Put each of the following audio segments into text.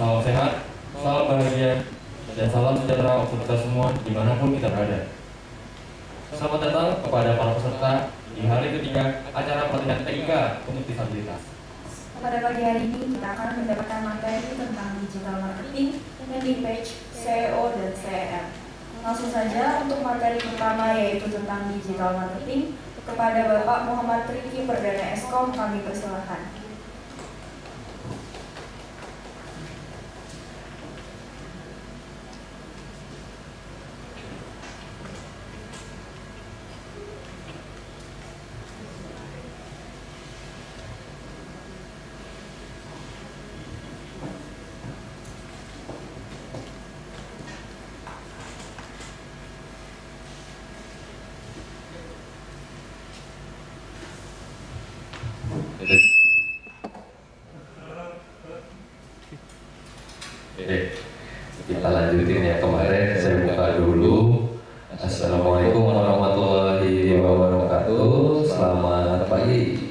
salam sehat, salam bahagia, dan salam sejahtera untuk kita semua dimanapun kita berada. Selamat datang kepada para peserta di hari ketiga acara pelatihan TIK untuk disabilitas. Pada pagi hari ini kita akan mendapatkan materi tentang digital marketing, landing page, SEO, dan CRM. Langsung saja untuk materi pertama yaitu tentang digital marketing. Kepada Bapak Muhammad Riki Perdana Eskom kami persilahkan. Oke, kita lanjutin ya. Kemarin saya buka dulu. Assalamualaikum warahmatullahi wabarakatuh. Selamat pagi.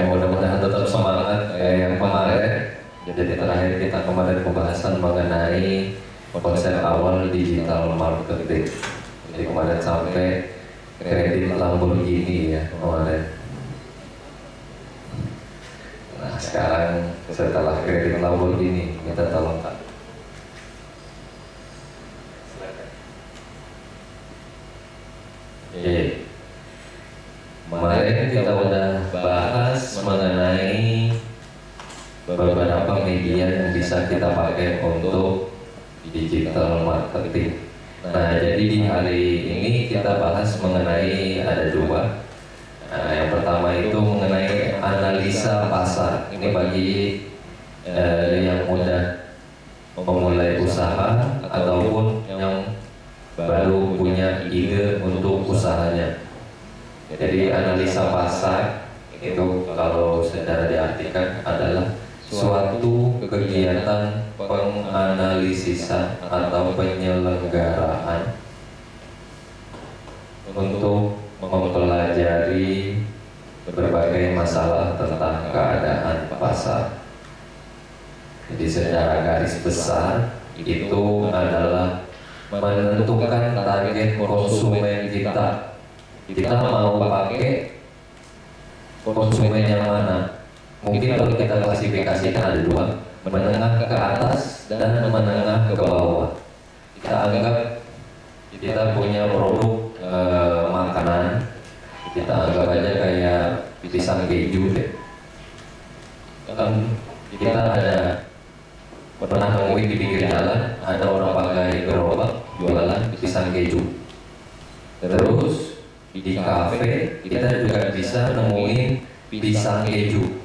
Mudah-mudahan tetap semangat kayak yang kemarin. Jadi terakhir kita kemarin pembahasan mengenai konsep awal digital marketing. Jadi kemarin sampai kredit Lamborghini ya kemarin. Nah sekarang setelah kredit Lamborghini kita tolong Kak. Oke. Kemarin kita udah bahas mengenai beberapa media yang bisa kita pakai untuk digital marketing. Nah jadi di hari ini kita bahas mengenai ada dua. Nah, yang pertama itu mengenai analisa pasar. Ini bagi yang mudah memulai usaha ataupun yang baru punya ide untuk usahanya. Jadi analisa pasar itu kalau secara diartikan adalah suatu kegiatan penganalisisan atau penyelenggaraan untuk mempelajari berbagai masalah tentang keadaan pasar. Jadi secara garis besar itu adalah menentukan target konsumen kita. Kita mau pakai konsumen yang mana? Mungkin kalau kita klasifikasikan ada dua, menengah ke atas dan menengah ke bawah. Kita anggap kita punya produk makanan, kita anggap aja kayak pisang keju deh. Kan kita ada pernah nemuin di pinggir jalan ada orang pakai gerobak jualan pisang keju. Terus di kafe kita juga bisa nemuin pisang keju.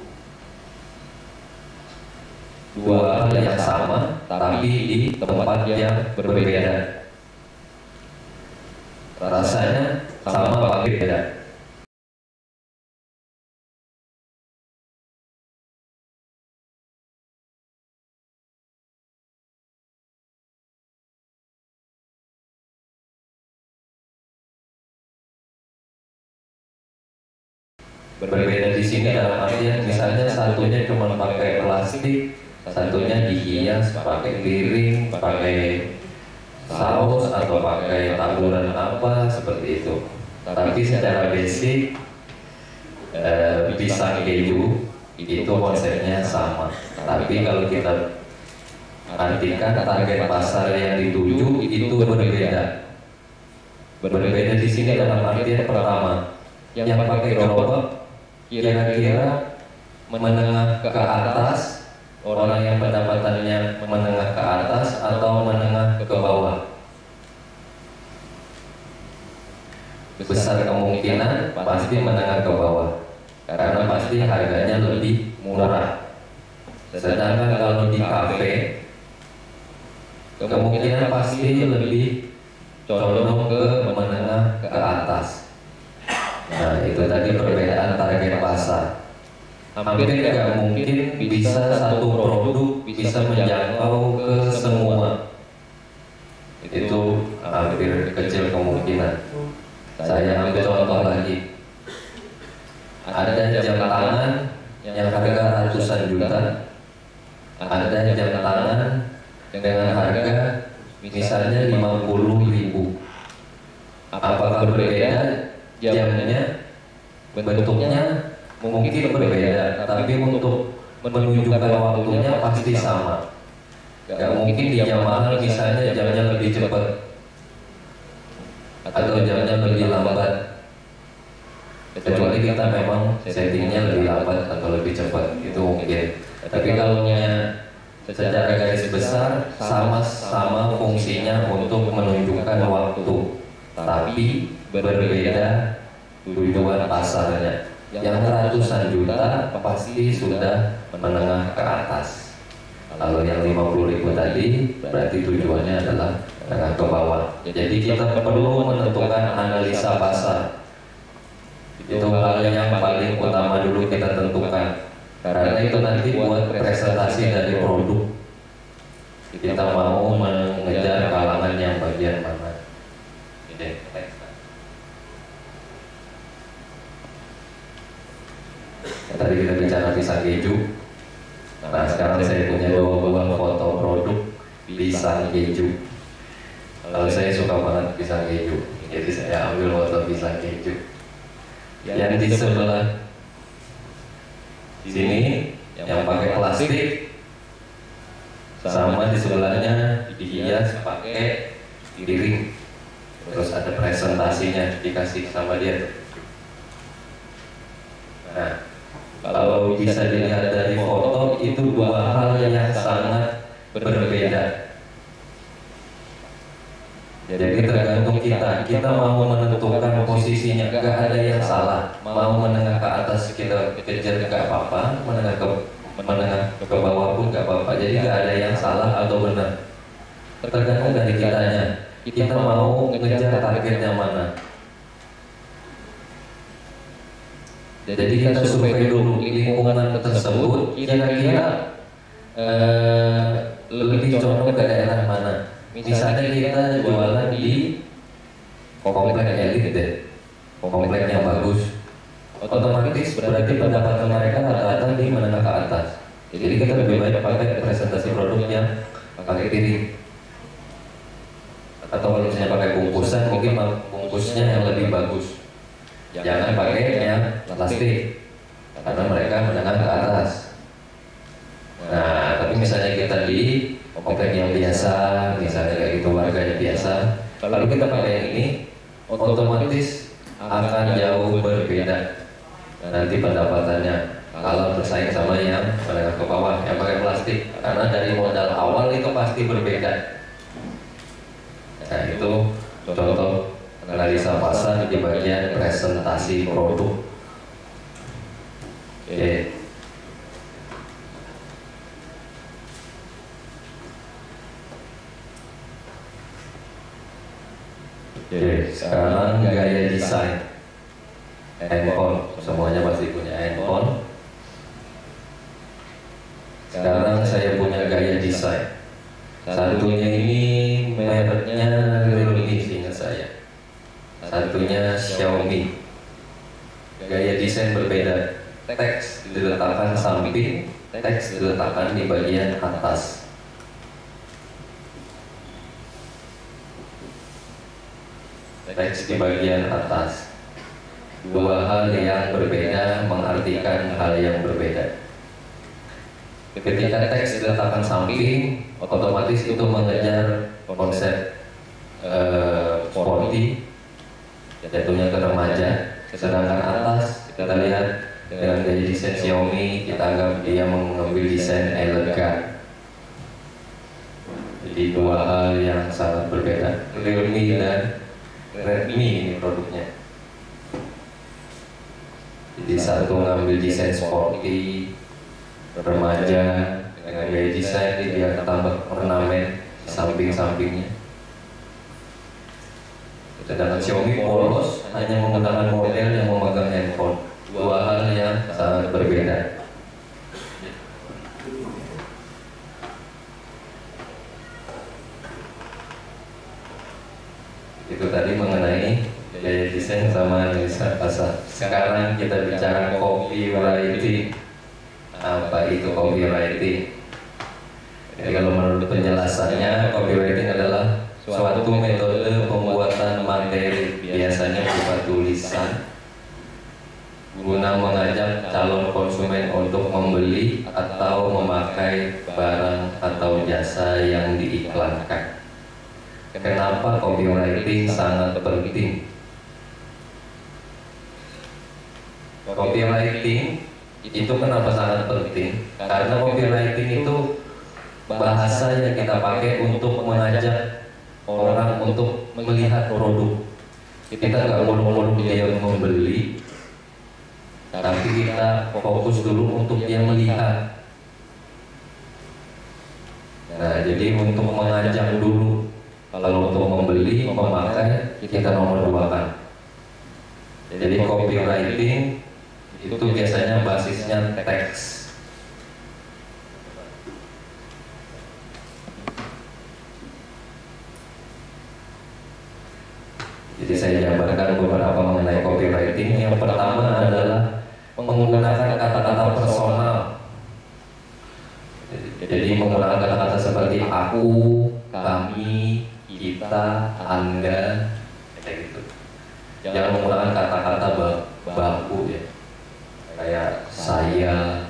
Dua hal yang sama tapi di tempat yang berbeda. Rasanya sama apa beda? Berbeda di sini dalam artian misalnya satunya cuma pakai plastik, satunya dihias pakai piring, pakai saus atau pakai taburan apa seperti itu. Tapi secara basic pisang keju itu konsepnya sama. Tapi kalau kita artikan target pasar yang dituju itu berbeda. Berbeda di sini dalam artian pertama, yang pakai gerobak kira-kira menengah ke atas, orang yang pendapatannya menengah ke atas atau menengah ke bawah. Besar kemungkinan pasti menengah ke bawah, karena pasti harganya lebih murah. Sedangkan kalau di kafe kemungkinan pasti lebih condong ke menengah ke atas. Nah itu tadi perbedaan target pasar. Hampir tidak mungkin bisa satu produk bisa menjangkau ke semua. Itu hampir kecil kemungkinan. Saya ambil contoh lagi. Ada jam tangan yang harga ratusan juta, ada jam tangan dengan harga misalnya 50.000. Apakah berbeda jamnya, bentuknya mungkin berbeda, tapi untuk menunjukkan waktunya pasti sama. Gak mungkin di jam mahal misalnya jamnya lebih cepat atau jamnya lebih lambat, kecuali kita memang settingnya lebih lambat atau lebih cepat, itu mungkin. Tapi kalau secara garis besar sama-sama fungsinya untuk menunjukkan waktu, tapi berbeda tujuan pasarnya. Yang ratusan juta pasti sudah menengah ke atas. Kalau yang 50.000 tadi berarti tujuannya adalah menengah ke bawah. Jadi kita perlu menentukan analisa pasar. Itu hal yang paling utama dulu kita tentukan. Karena itu nanti buat presentasi dari produk, kita mau mengejar kalangan yang bagian mana. Tadi kita bicara pisang keju. Nah, sekarang saya punya 2 buah foto produk pisang keju. Kalau saya suka banget pisang keju, jadi saya ambil foto pisang keju. Yang di sebelah sini yang pakai plastik, sama di sebelahnya dihias pakai piring. Terus ada presentasinya dikasih sama dia. Nah, kalau bisa dilihat dari foto, itu 2 hal yang sangat berbeda. Jadi tergantung kita mau menentukan posisinya, gak ada yang salah. Mau menengah ke atas kita kejar gak apa-apa, menengah ke bawah pun gak apa-apa. Jadi gak ada yang salah atau benar. Tergantung dari kitanya. Kita mau ngejar targetnya mana. Jadi kita survei dulu lingkungan tersebut kira-kira lebih condong ke daerah mana. Misalnya kita jualan di komplek elit deh, komplek yang bagus, otomatis berarti pendapatan mereka rata-rata di menengah ke atas. Jadi kita lebih baik pakai presentasi produk yang pakai piring. Atau kalau misalnya pakai bungkusan, mungkin bungkusnya yang lebih bagus. Jangan pakai yang plastik, karena mereka menengah ke atas. Nah, tapi misalnya kita di komplek yang biasa, misalnya kayak gitu warganya biasa, kalau kita pakai yang ini, otomatis akan jauh berbeda nanti pendapatannya kalau bersaing sama yang menengah ke bawah yang pakai plastik, karena dari modal awal itu pasti berbeda. Nah, itu contoh analisa pasar di bagian presentasi produk. Oke. Oke, sekarang gaya desain handphone. Semuanya pasti punya handphone. Sekarang saya punya gaya desain. Satunya ini mereknya Realme seingat saya. Satunya Xiaomi. Gaya desain berbeda. Teks diletakkan samping, teks diletakkan di bagian atas. Teks di bagian atas. 2 hal yang berbeda mengartikan hal yang berbeda. Ketika teks diletakkan samping, otomatis itu mengejar konsep sporty, jatuhnya ke remaja. Sedangkan atas kita lihat dengan gaya desain Xiaomi, kita anggap dia mengambil desain elegan. Jadi 2 hal yang sangat berbeda. Realme dan Redmi ini produknya. Jadi satu ngambil desain sporty, remaja, dengan gaya desain dia tambah ornamen di samping-sampingnya. Sedangkan Xiaomi polos, hanya menggunakan model yang memegang handphone. 2 hal yang sangat berbeda. Itu tadi mengenai gaya desain sama analisa pasar. Sekarang kita bicara copywriting. Nah, apa itu copywriting. Jadi kalau menurut penjelasannya, copywriting adalah suatu metode pembuatan materi, biasanya berupa tulisan, guna mengajak calon konsumen untuk membeli atau memakai barang atau jasa yang diiklankan. Kenapa copywriting sangat penting? Copywriting itu kenapa sangat penting? Karena copywriting itu bahasa yang kita pakai untuk mengajak orang untuk melihat produk. Kita nggak muluk-muluk dia membeli, tapi kita fokus dulu untuk dia melihat. Nah, jadi untuk mengajak dulu. Kalau untuk membeli, memakai, kita nomor 2 kan. Jadi copywriting itu biasanya basisnya teks. Jadi saya jabarkan beberapa mengenai copywriting. Yang pertama adalah menggunakan kata-kata personal. Jadi menggunakan kata-kata seperti aku, kami, kita, Anda, kayak gitu. Jangan menggunakan kata-kata baku ya, kayak saya,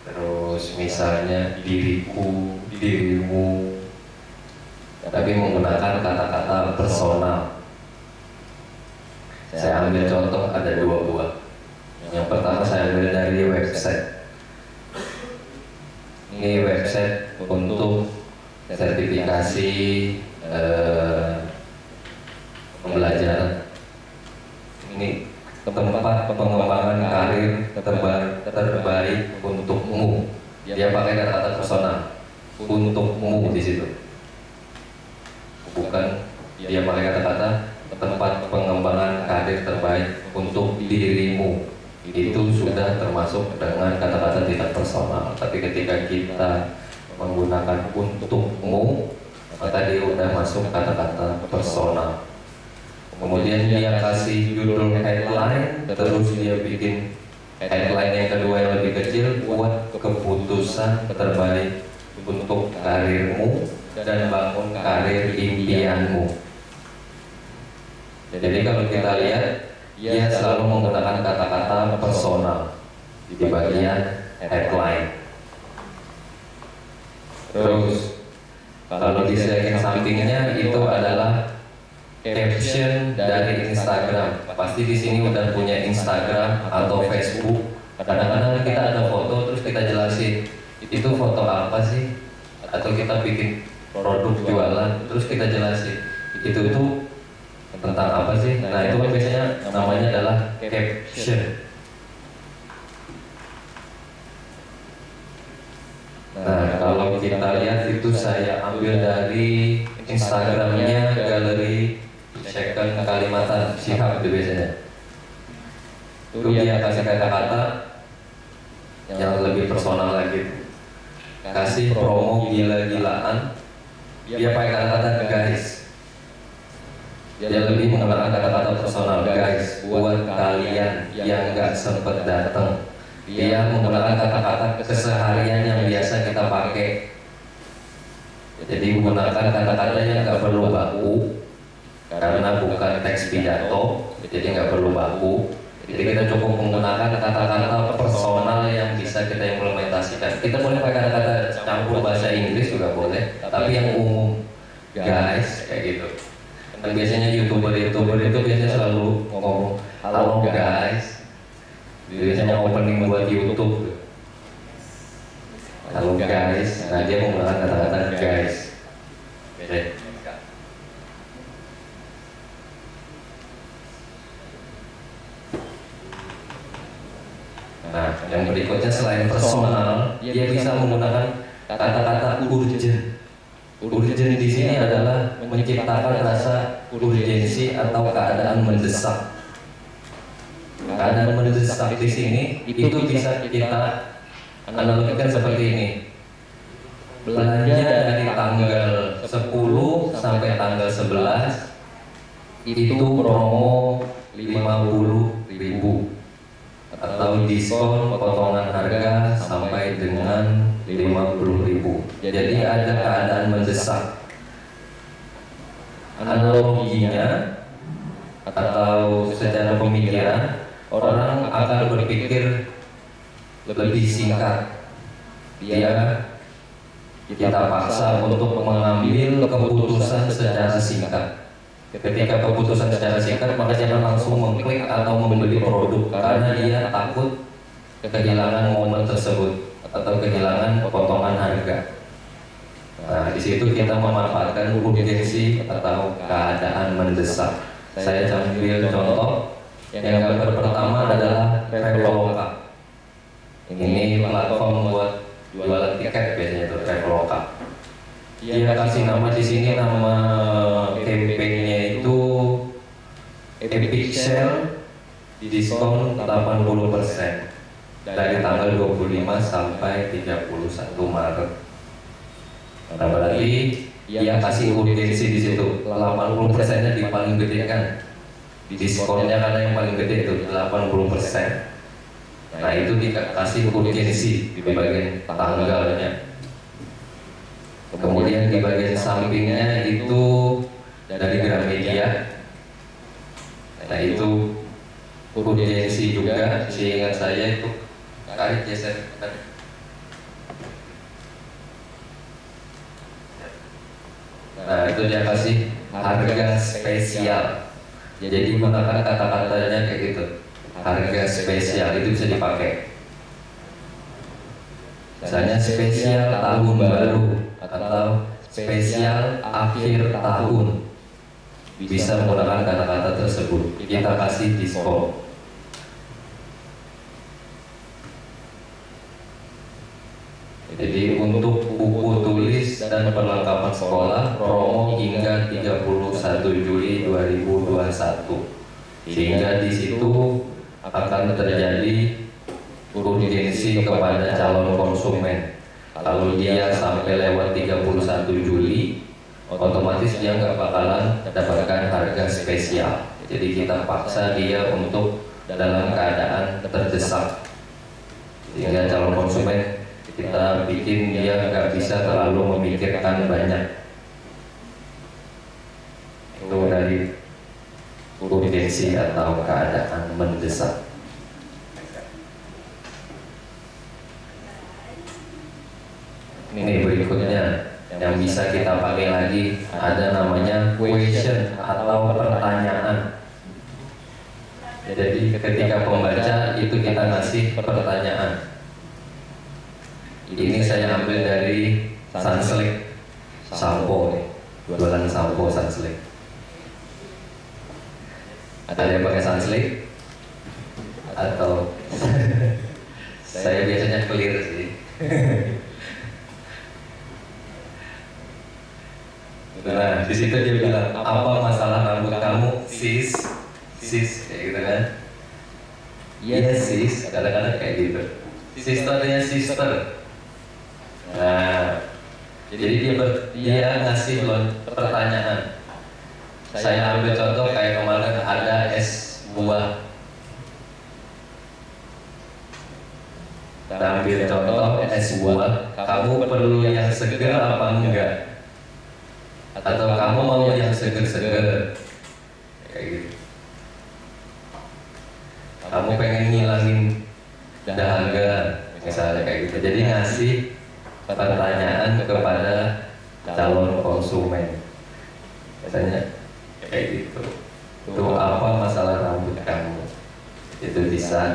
terus misalnya diriku, dirimu, tapi menggunakan kata-kata personal. Saya ambil contoh, ada 2 buah. Yang pertama saya ambil dari website. Ini website untuk sertifikasi pembelajaran. Ini tempat pengembangan karir terbaik untukmu. Dia pakai kata-kata personal, untukmu di situ. Bukan dia pakai kata-kata tempat pengembangan karir terbaik untuk dirimu. Itu sudah termasuk dengan kata-kata tidak personal. Tapi ketika kita menggunakan untukmu, maka dia udah masuk kata-kata personal. Kemudian dia kasih judul headline, terus dia bikin headline yang kedua yang lebih kecil, buat keputusan terbaik untuk karirmu dan bangun karir impianmu. Jadi kalau kita lihat, dia selalu menggunakan kata-kata personal di bagian headline. Terus kalau di second sampingnya itu adalah caption dari Instagram. Pasti di sini udah punya Instagram atau Facebook. Kadang-kadang kita ada foto terus kita jelasin itu foto apa sih, atau kita bikin produk jualan terus kita jelasin itu tuh tentang apa sih. Nah itu kan biasanya namanya adalah caption. Nah kalau kita lihat itu saya ambil dari Instagramnya Galeri Second Kalimantan Shihab itu biasanya. Itu dia kasih kata-kata yang lebih personal lagi. Kasih promo gila-gilaan. Dia pakai kata-kata guys. Dia lebih menggunakan kata-kata personal, guys, buat kalian yang nggak sempet datang. Dia menggunakan kata-kata keseharian yang biasa kita pakai. Jadi menggunakan kata-kata yang nggak perlu baku, karena bukan teks pidato, jadi nggak perlu baku. Jadi kita cukup menggunakan kata-kata personal yang bisa kita implementasikan. Kita boleh pakai kata-kata campur bahasa Inggris juga boleh, tapi yang umum, guys, kayak gitu. Dan biasanya youtuber itu biasanya selalu ngomong halo guys. Biasanya opening buat YouTube. Halo guys. Nah dia menggunakan kata-kata guys. Oke. Nah yang berikutnya selain personal, dia bisa menggunakan kata-kata urgent. Urgent di sini adalah menciptakan rasa urgensi atau keadaan mendesak. Keadaan mendesak di sini itu bisa kita analogikan seperti ini. Belanja dari tanggal 10 sampai tanggal 11 itu promo 50.000 atau diskon potongan harga sampai dengan 50.000. Jadi ada keadaan mendesak. Analoginya atau secara pemikiran, orang akan berpikir lebih singkat. Kita paksa untuk mengambil keputusan secara singkat. Ketika keputusan secara singkat, maka dia langsung mengklik atau membeli produk karena dia takut kehilangan momen tersebut atau kehilangan potongan harga. Nah, di situ kita memanfaatkan urgensi atau keadaan mendesak. Saya ambil contoh. Yang gambar pertama adalah Traveloka. Ini platform buat jualan tiket biasanya itu, Traveloka. Dia kasih nama di sini, nama campaign-nya itu Epic Sale diskon 80% dari tanggal 25 sampai 31 Maret. Nah, berarti dia kasih urgensi di situ. 80%-nya di paling gede kan. Diskonnya karena yang paling gede itu 80%. Nah, itu dikasih urgensi di bagian tanggalnya. Kemudian di bagian sampingnya itu dari Gramedia. Nah, itu urgensi juga. Seingat saya itu tarik geser. Nah, itu dia kasih harga spesial. Jadi gunakan kata-katanya kayak gitu. Harga spesial itu bisa dipakai. Misalnya spesial tahun baru atau spesial akhir tahun. Bisa menggunakan kata-kata tersebut. Kita kasih diskon. Jadi untuk buku tulis dan perlengkapan sekolah promo hingga 31 Juli 2021. Sehingga di situ akan terjadi urgensi kepada calon konsumen. Kalau dia sampai lewat 31 Juli, otomatis dia nggak bakalan mendapatkan harga spesial. Jadi kita paksa dia untuk dalam keadaan terdesak. Sehingga calon konsumen kita bikin dia nggak bisa terlalu memikirkan banyak. Itu dari urgensi atau keadaan mendesak. Ini berikutnya yang bisa kita pakai lagi, ada namanya question atau pertanyaan. Jadi ketika pembaca itu kita ngasih pertanyaan. Ini saya ambil dari Sunsilk sampo, jualan sampo Sunsilk. Ada yang pakai Sunsilk? Atau saya biasanya clear sih. Nah, di situ dia bilang, apa masalah rambut kamu, sis? Sis, kayak gitu kan? Iya sis, kadang-kadang kayak gitu. Sis itu artinya sister. Nah, jadi dia ngasih pertanyaan. Saya ambil contoh kayak kemarin ada es buah. Kita ambil contoh es buah. Kamu perlu yang segar apa enggak? Atau kamu mau yang segar-segar? Kayak gitu. Kamu pengen ngilangin dahaga, misalnya kayak gitu. Jadi ngasih pertanyaan kepada calon konsumen. Biasanya kayak gitu. Itu apa masalah rambut kamu? Itu bisa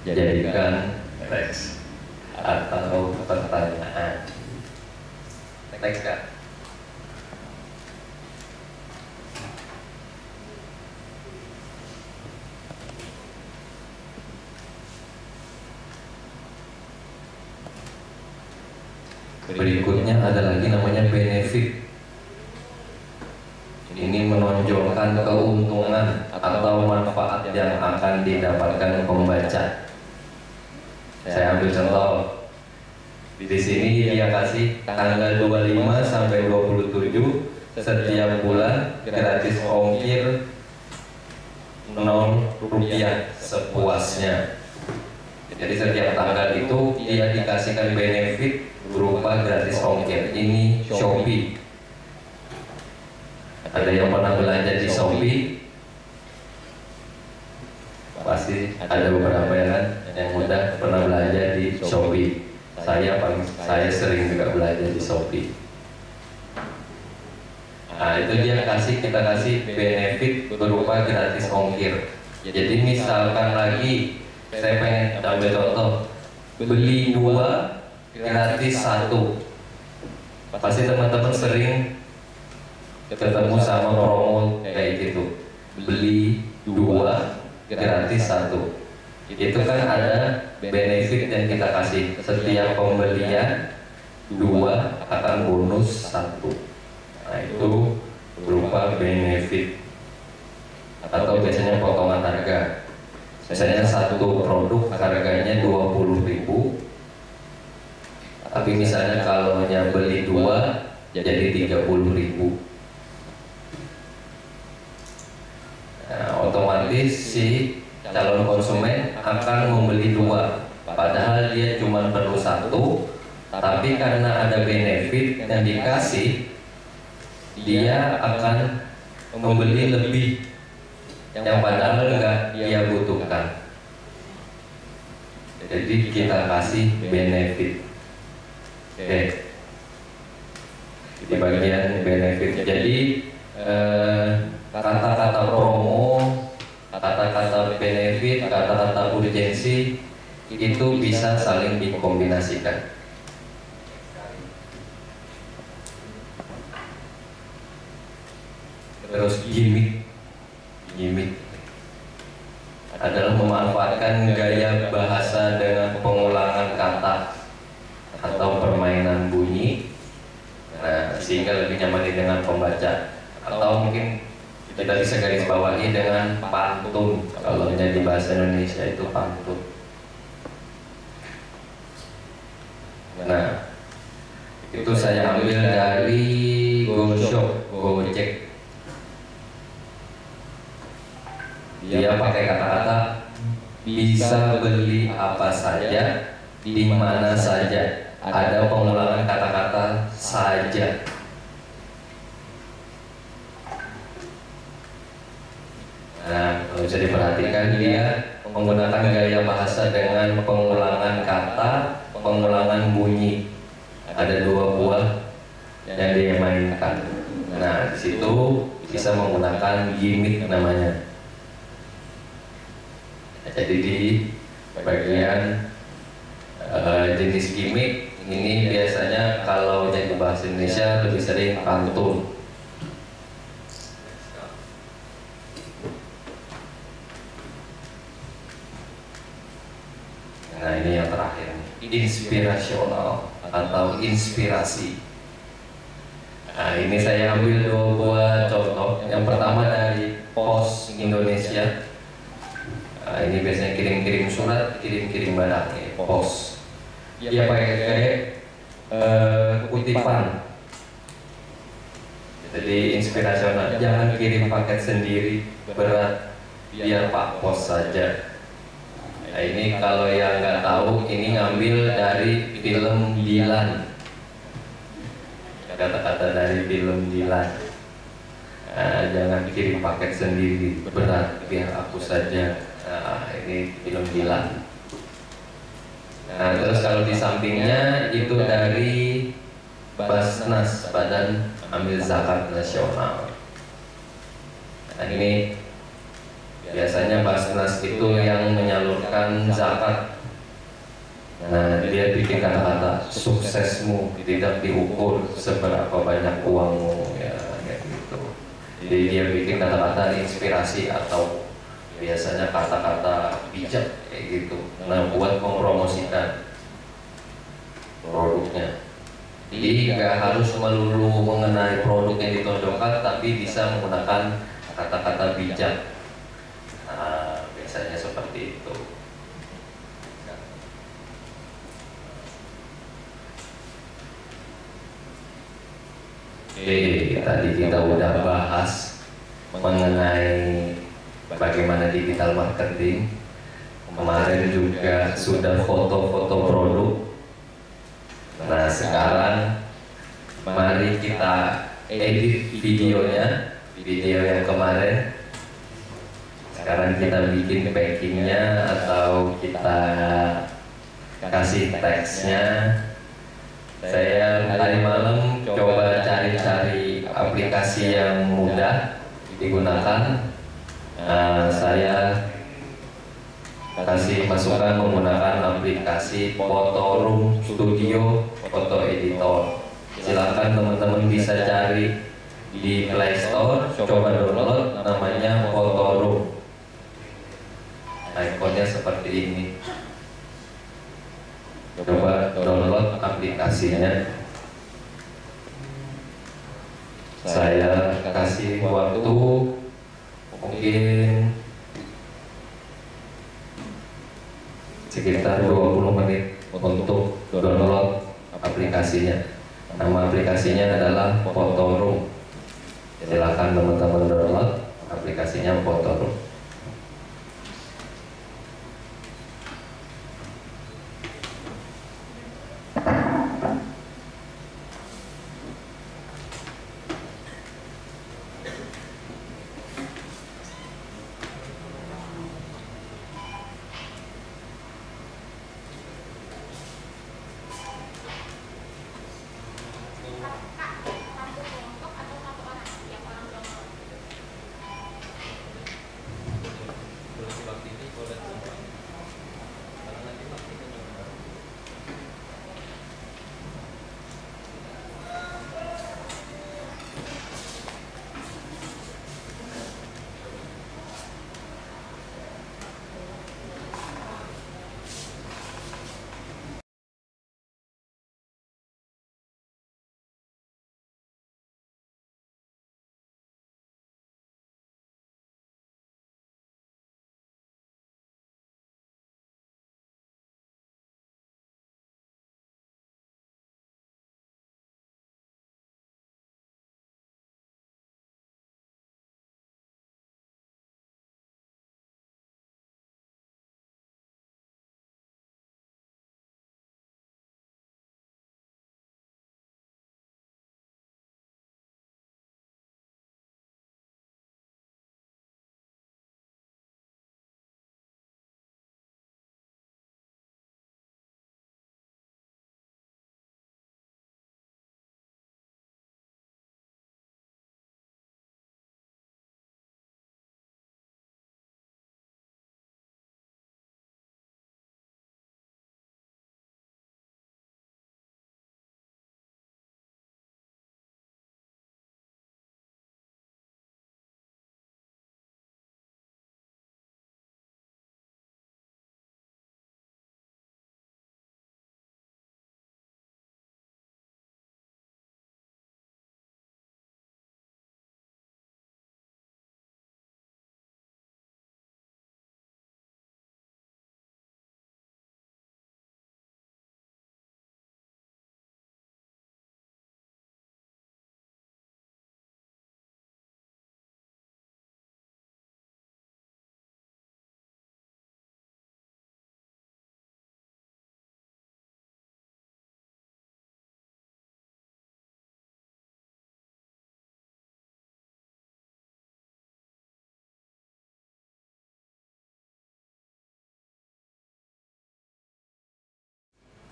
dijadikan teks atau pertanyaan. Teks kan? Berikutnya ada lagi namanya benefit. Ini menonjolkan keuntungan atau manfaat yang akan didapatkan pembaca. Saya ambil contoh. Di sini dia kasih tanggal 25 sampai 27 setiap bulan gratis ongkir 0 rupiah sepuasnya. Jadi setiap tanggal itu dia dikasihkan benefit berupa gratis ongkir. Ini Shopee. Ada yang pernah belanja di Shopee? Pasti ada beberapa ya kan yang mudah pernah belanja di Shopee. Saya sering juga belanja di Shopee. Nah itu dia kita kasih benefit berupa gratis ongkir. Jadi misalkan lagi saya pengen ambil contoh, beli 2 gratis 1. Pasti teman-teman sering ketemu sama promo kayak gitu, beli 2 gratis 1. Itu kan ada benefit yang kita kasih, setiap pembelian 2 akan bonus 1. Nah itu berupa benefit, atau biasanya potongan harga. Misalnya satu produk harganya 20.000, tapi misalnya kalau beli 2 jadi 30.000. Nah, otomatis si calon konsumen akan membeli 2, padahal dia cuma perlu 1, tapi karena ada benefit yang dikasih, dia akan membeli lebih yang padahal enggak dia butuhkan. Jadi kita kasih benefit. Oke. Di bagian benefit. Jadi kata-kata promo, kata-kata benefit, kata-kata urgensi itu bisa saling dikombinasikan. Terus gimmick adalah memanfaatkan gaya bahasa dengan pengulangan kata atau permainan bunyi, nah, sehingga lebih nyaman dengan pembaca. Atau mungkin kita bisa garis bawahi dengan pantun, kalau di bahasa Indonesia itu pantun. Nah, itu saya ambil dari Gojek. Dia pakai kata-kata bisa beli apa saja, di mana saja. Ada pengulangan kata-kata saja. Nah, kalau bisa diperhatikan, dia menggunakan gaya bahasa dengan pengulangan kata, pengulangan bunyi. Ada 2 buah yang dia mainkan. Nah, di situ bisa menggunakan gimmick namanya. Jadi di bagian jenis gimmick ini biasanya kalau jadi bahasa Indonesia lebih sering pantun. Nah ini yang terakhir, inspirasional atau inspirasi. Nah ini saya ambil 2 buah contoh. Yang pertama dari Pos Indonesia. Nah, ini biasanya kirim-kirim surat, kirim-kirim barang, ini pos. Dia pakai kutipan. Jadi inspirasional. Jangan kirim paket sendiri, berat, biar Pak Pos saja. Nah, ini kalau yang nggak tahu, ini ngambil dari film Dilan. Kata-kata dari film Dilan. Nah, jangan kirim paket sendiri, berat, biar aku saja. Nah, ini film Dilan. Nah, terus kalau di sampingnya itu dari Basnas, Badan Amil Zakat Nasional. Nah, ini biasanya Basnas itu yang menyalurkan zakat. Nah, dia bikin kata-kata suksesmu tidak diukur seberapa banyak uangmu, ya kayak gitu. Jadi dia bikin kata-kata inspirasi atau biasanya kata-kata bijak kayak gitu. Nah, buat mempromosikan produknya. Jadi nggak harus melulu mengenai produk yang ditonjolkan, tapi bisa menggunakan kata-kata bijak. Nah, biasanya seperti itu. Oke, tadi kita udah bahas mengenai bagaimana digital marketing. kemarin juga sudah foto-foto produk. Nah sekarang mari kita edit videonya, video yang kemarin. Sekarang kita bikin packingnya atau kita kasih teksnya. Saya tadi malam coba cari-cari aplikasi yang mudah digunakan. Saya kasih masukan menggunakan aplikasi Photoroom Studio Photo Editor. Silakan teman-teman bisa cari di Play Store, coba download, namanya Photoroom. Ikonnya seperti ini. Coba download aplikasinya. Saya kasih waktu mungkin sekitar 20 menit untuk download aplikasinya. Nama aplikasinya adalah Photoroom. Silakan teman-teman download aplikasinya Photoroom.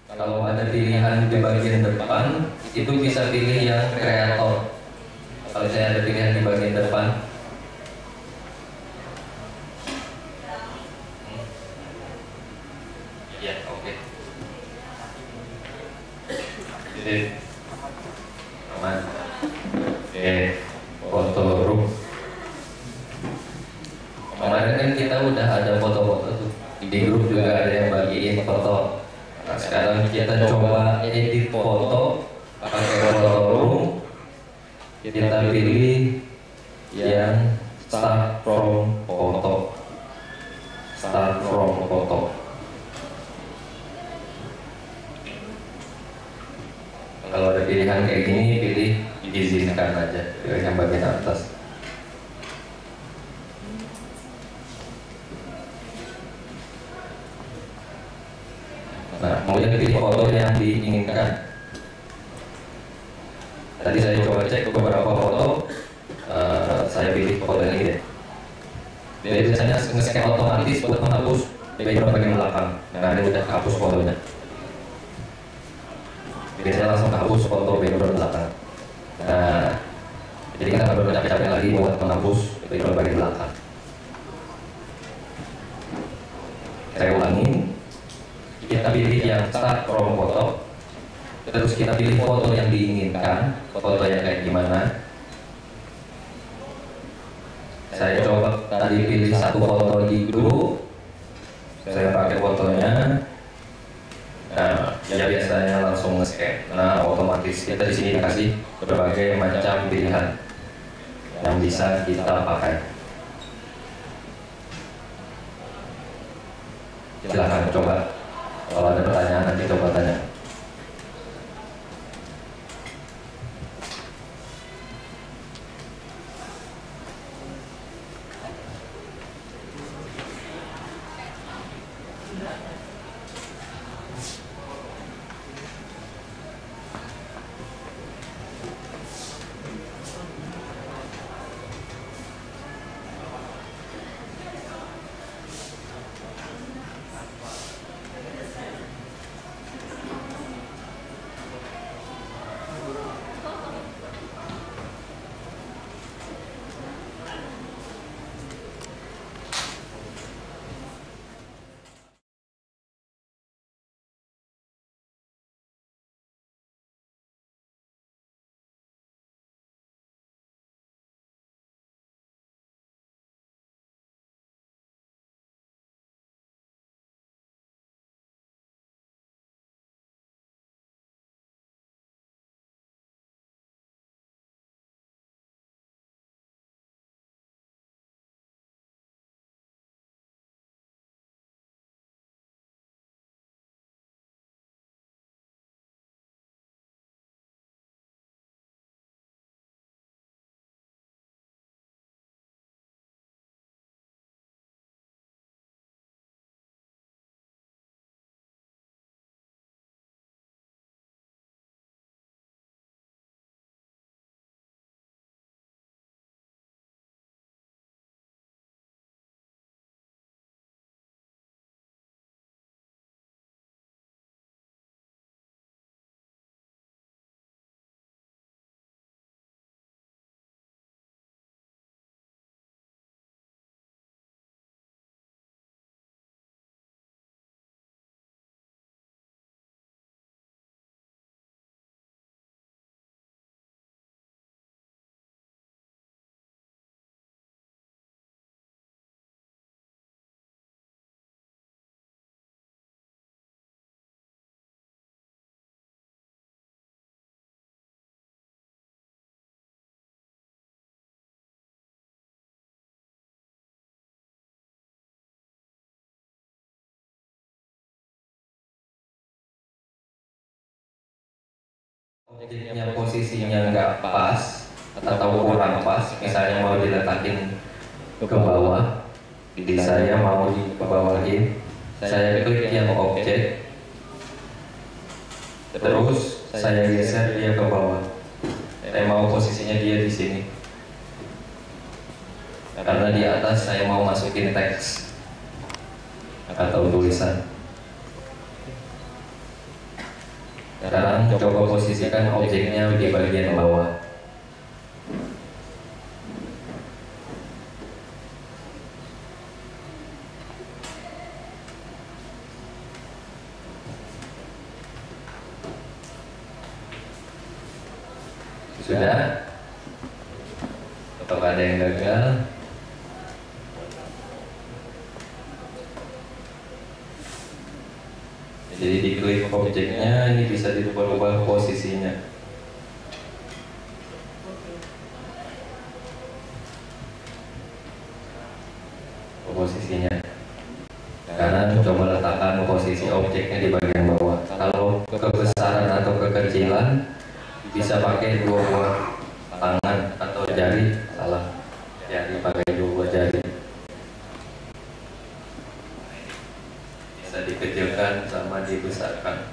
Kalau ada pilihan di bagian depan, itu bisa pilih yang kreator. Kalau saya ada pilihan di bagian depan, ya oke. Jadi aman. Oke, Photoroom. Kemarin kan kita udah ada foto-foto tuh. Di grup juga ada yang bagiin foto. Nah, sekarang kita coba edit foto pakai Photoroom. Kita pilih yang start from photo. Start from photo. Kalau ada pilihan kayak gini, pilih izinkan aja, pilih yang bagian atas. foto yang diinginkan. Tadi saya coba cek beberapa foto, saya pilih foto yang ini deh. Dia biasanya nge-scan otomatis buat menghapus background bagian belakang. Nah, ini udah hapus fotonya. Biasanya langsung hapus foto background belakang. Nah, jadi kita nggak perlu capek-capek lagi buat menghapus background bagian belakang. Saya ulangi, kita pilih yang start from foto, terus kita pilih foto yang diinginkan, foto yang kayak gimana. Saya coba tadi pilih satu foto di grup, saya pakai fotonya. Nah, ya biasanya langsung nge-scan. Nah, otomatis kita di sini dikasih berbagai macam pilihan yang bisa kita pakai. Silahkan coba, kalau ada pertanyaan nanti coba tanya. Objeknya posisinya nggak pas atau kurang pas, misalnya mau diletakin ke bawah, jadi saya mau di bawahin, saya klik yang objek, terus saya geser dia ke bawah. Saya mau posisinya dia di sini, karena di atas saya mau masukin teks atau tulisan. Sekarang coba posisikan objeknya di bagian bawah. Sudah? Atau ada yang gagal? Jadi diklik objeknya, ini bisa dirubah-rubah posisinya. Posisinya. Karena coba letakkan posisi objeknya di bagian bawah. Kalau kebesaran atau kekecilan bisa pakai dua buah tangan atau jari. Salah. Jari, pakai dua buah jari. Bisa dikecilkan sama dibesarkan.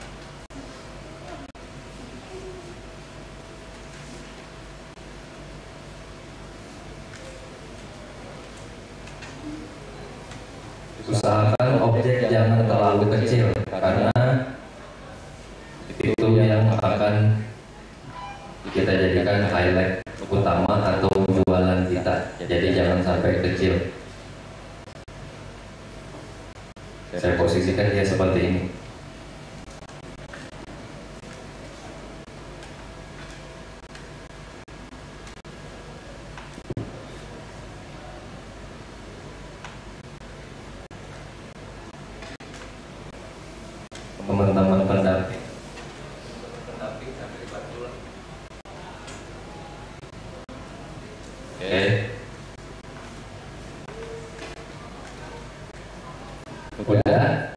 itu yang akan kita jadikan highlight utama atau jualan kita. Jadi jangan sampai kecil. Saya posisikan dia seperti ini. Teman-teman pendamping sampai dibantu. Oke. Udah.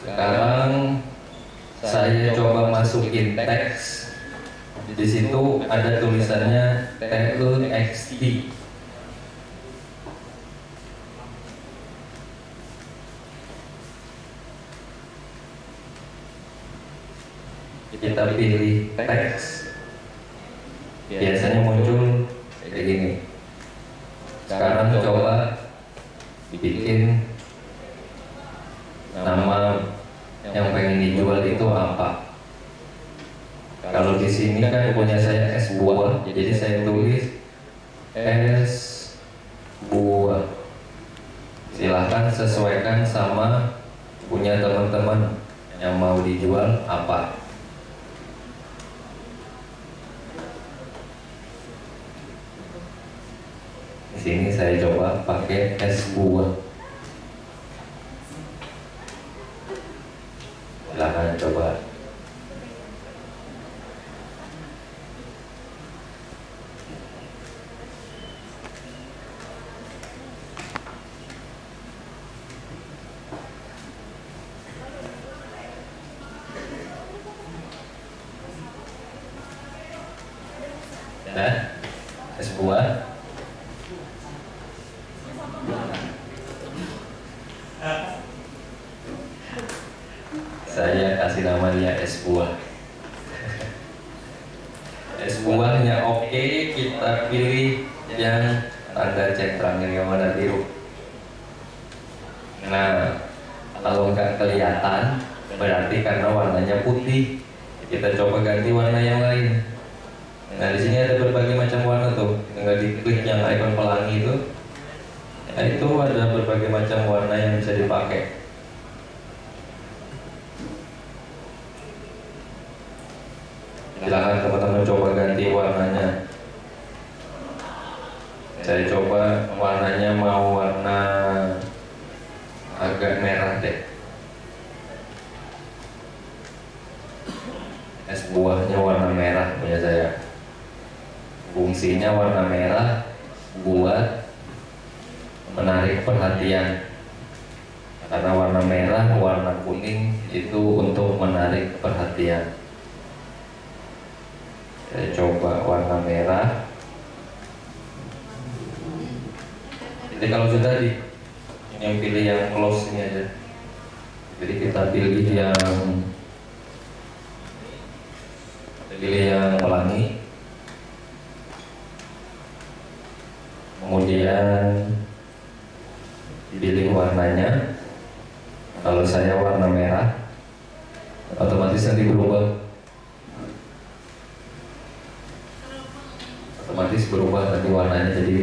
Sekarang saya coba masukin teks. Di situ ada tulisannya TEXT. Kita pilih teks. Biasanya muncul kayak gini. Sekarang coba bikin nama yang pengen dijual itu apa. Kalau di sini kan punya saya es buah, jadi saya tulis es buah. Silahkan sesuaikan sama punya teman-teman yang mau dijual apa. Di sini saya coba pakai es buah. Silahkan coba. Dan es buah. Saya kasih nama dia es buah. Es buahnya oke, kita pilih yang tanda centangnya yang warna biru. Nah, kalau nggak kelihatan berarti karena warnanya putih. Kita coba ganti warna yang lain. Nah, di sini ada berbagai macam warna tuh. Tinggal diklik yang icon pelangi itu. Nah, itu ada berbagai macam warna yang bisa dipakai. Silahkan teman-teman coba ganti warnanya. Saya coba warnanya mau warna agak merah deh. Es buahnya warna merah punya saya. Fungsinya warna merah buat menarik perhatian. Karena warna merah, warna kuning itu untuk menarik perhatian. Saya coba warna merah. Jadi kalau sudah yang pilih yang close ini aja. Jadi kita pilih yang pelangi. Kemudian pilih warnanya. Kalau saya warna merah, otomatis nanti berubah. Otomatis berubah nanti warnanya jadi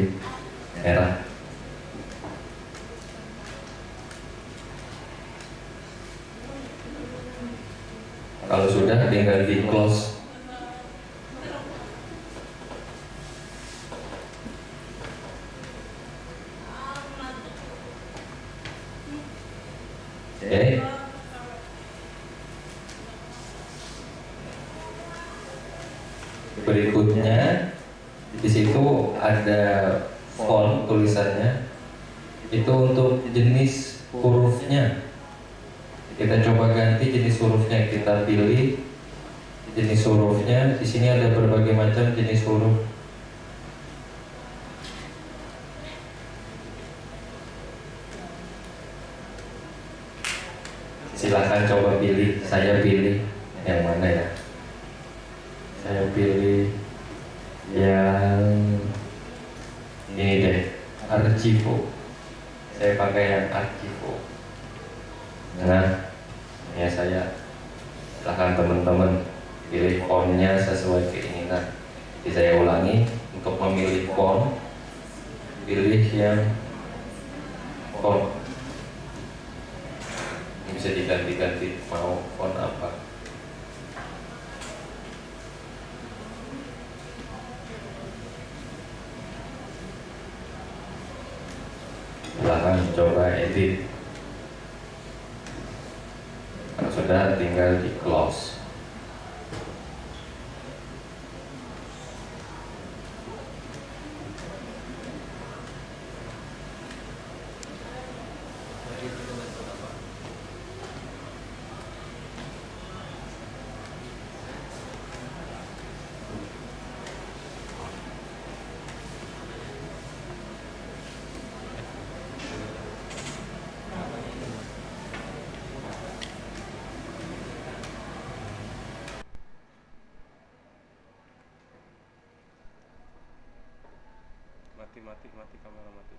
merah. Kalau sudah tinggal di close. Oke. Berikutnya di situ ada font tulisannya. Itu untuk jenis hurufnya. Kita coba ganti jenis hurufnya, kita pilih jenis hurufnya. Di sini ada berbagai macam jenis huruf. Silahkan coba pilih. Saya pilih yang mana ya? Saya pilih yang ini deh, Archivo. Saya pakai yang Archivo. Nah, ya saya. Silahkan teman-teman pilih fontnya sesuai keinginan. Jadi saya ulangi, untuk memilih font, pilih yang font. Ini bisa diganti-ganti mau font apa. Silahkan coba edit. Kalau sudah, tinggal di close. Mati kamera mati.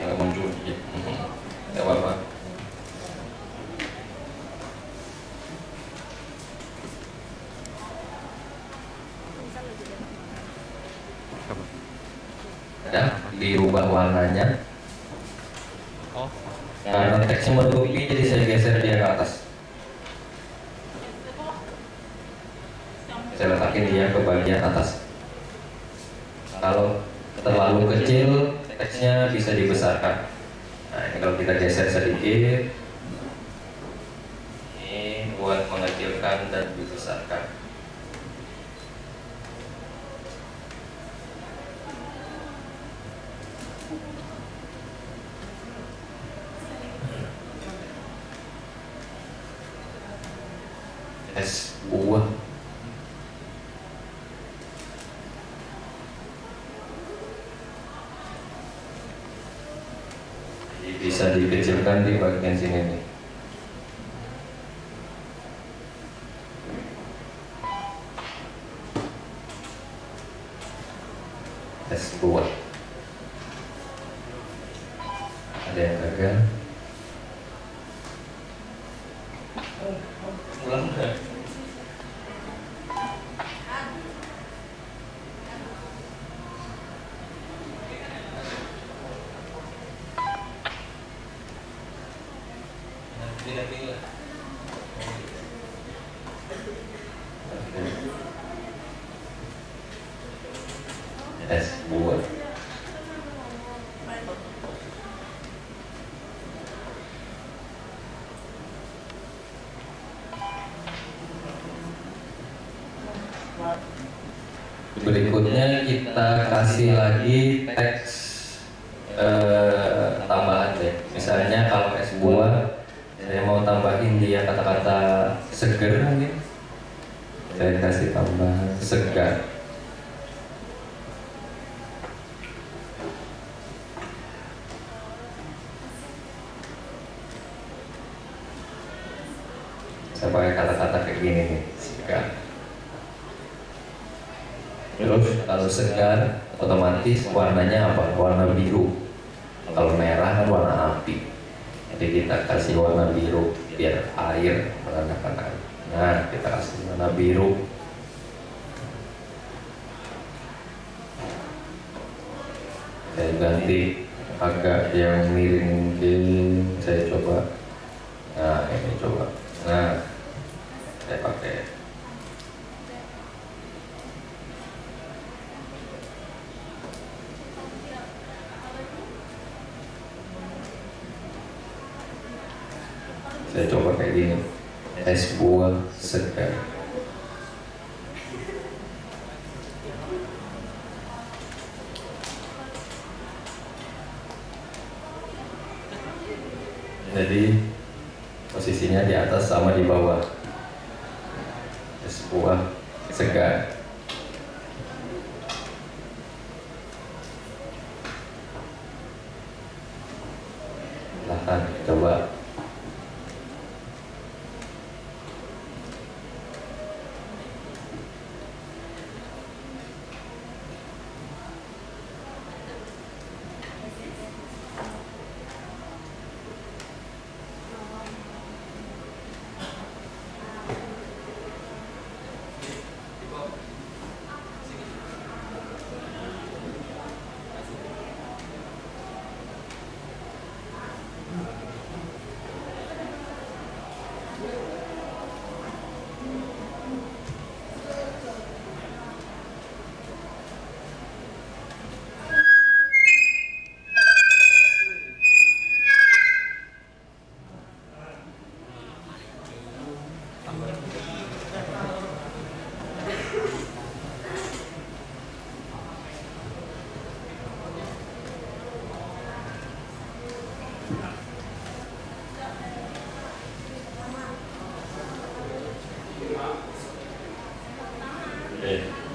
Yang muncul, ya apa-apa. Ada dirubah warnanya. Karena teksnya menutupi, jadi saya geser dia ke atas. Saya letakin dia ke bagian atas. Kalau terlalu kecil, teksnya bisa dibesarkan. Nah, ini kalau kita geser sedikit, ini buat mengecilkan dan dibesarkan. Es buah. Jadi bisa dikecilkan di bagian sini nih. Es buah. Ada yang gagal. Ulang enggak? Tidak pilih. Es buah. Berikutnya kita kasih lagi teks tambahan deh. Misalnya kalau es buah, saya mau tambahin dia kata-kata seger mungkin. Saya kasih tambahan segar. Saya pakai kata-kata kayak gini nih, segar. Terus kalau segar otomatis warnanya apa? Warna biru. Kalau merah kan warna api. Jadi kita kasih warna biru. biar air, menandakan air. Nah, kita kasih warna biru. Saya ganti agak yang miring mungkin, saya coba. Nah, ini coba. Nah, saya pakai. Saya coba kayak gini. Es buah segar. Jadi posisinya di atas sama di bawah. Es buah segar. Silahkan coba.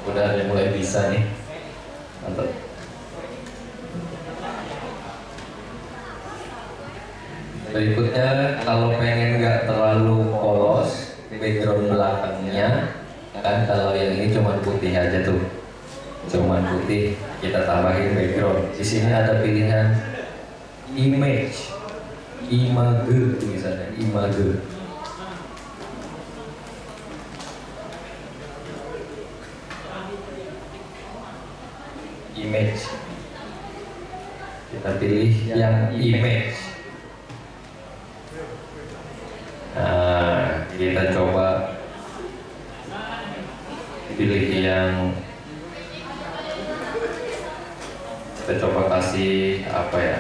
Udah mulai bisa nih. Mantap. Berikutnya, kalau pengen nggak terlalu polos background belakangnya, kan kalau yang ini cuma putih aja tuh, cuma putih, kita tambahin background. Di sini ada pilihan image, image tulisannya, image. Image, kita pilih yang image. Nah, kita coba pilih yang, kita coba kasih apa ya?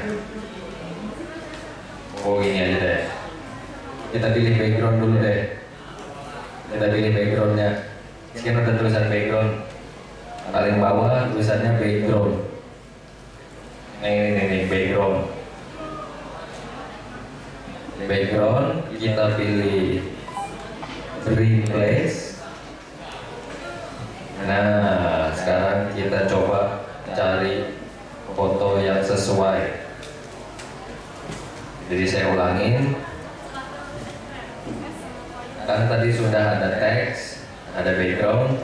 Oh, ini aja deh. Kita pilih background dulu deh. Kita pilih backgroundnya. Sekarang ada tulisan background. Paling bawah tulisannya background. Ini background. Background kita pilih replace. Nah, sekarang kita coba cari foto yang sesuai. Jadi saya ulangin. Kan tadi sudah ada teks, ada background.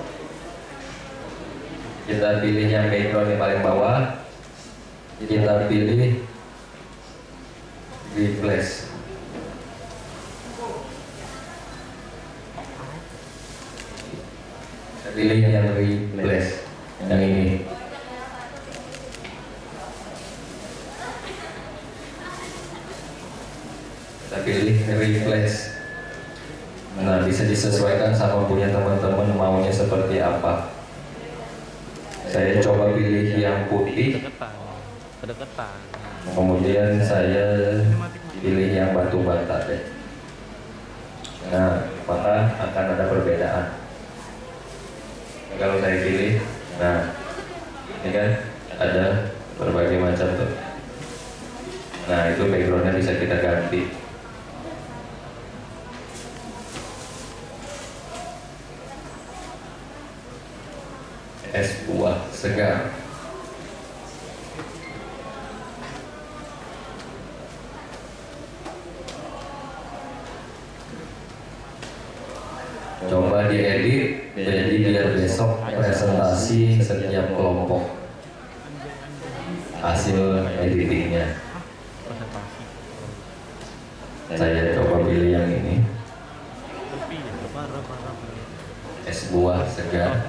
Kita pilih yang background yang paling bawah. Kita pilih replace. Pilih yang replace, yang ini. Kita pilih replace. Nah, bisa disesuaikan sama punya teman-teman maunya seperti apa. Saya coba pilih yang putih. Kedekatan. Kemudian saya pilih yang batu bata deh. Nah, apakah akan ada perbedaan? Kalau saya pilih, nah ini kan ada berbagai macam tuh. Nah, itu backgroundnya bisa kita ganti. Es buah segar. Coba diedit, jadi biar besok presentasi setiap kelompok hasil editingnya. Saya coba pilih yang ini. es buah segar.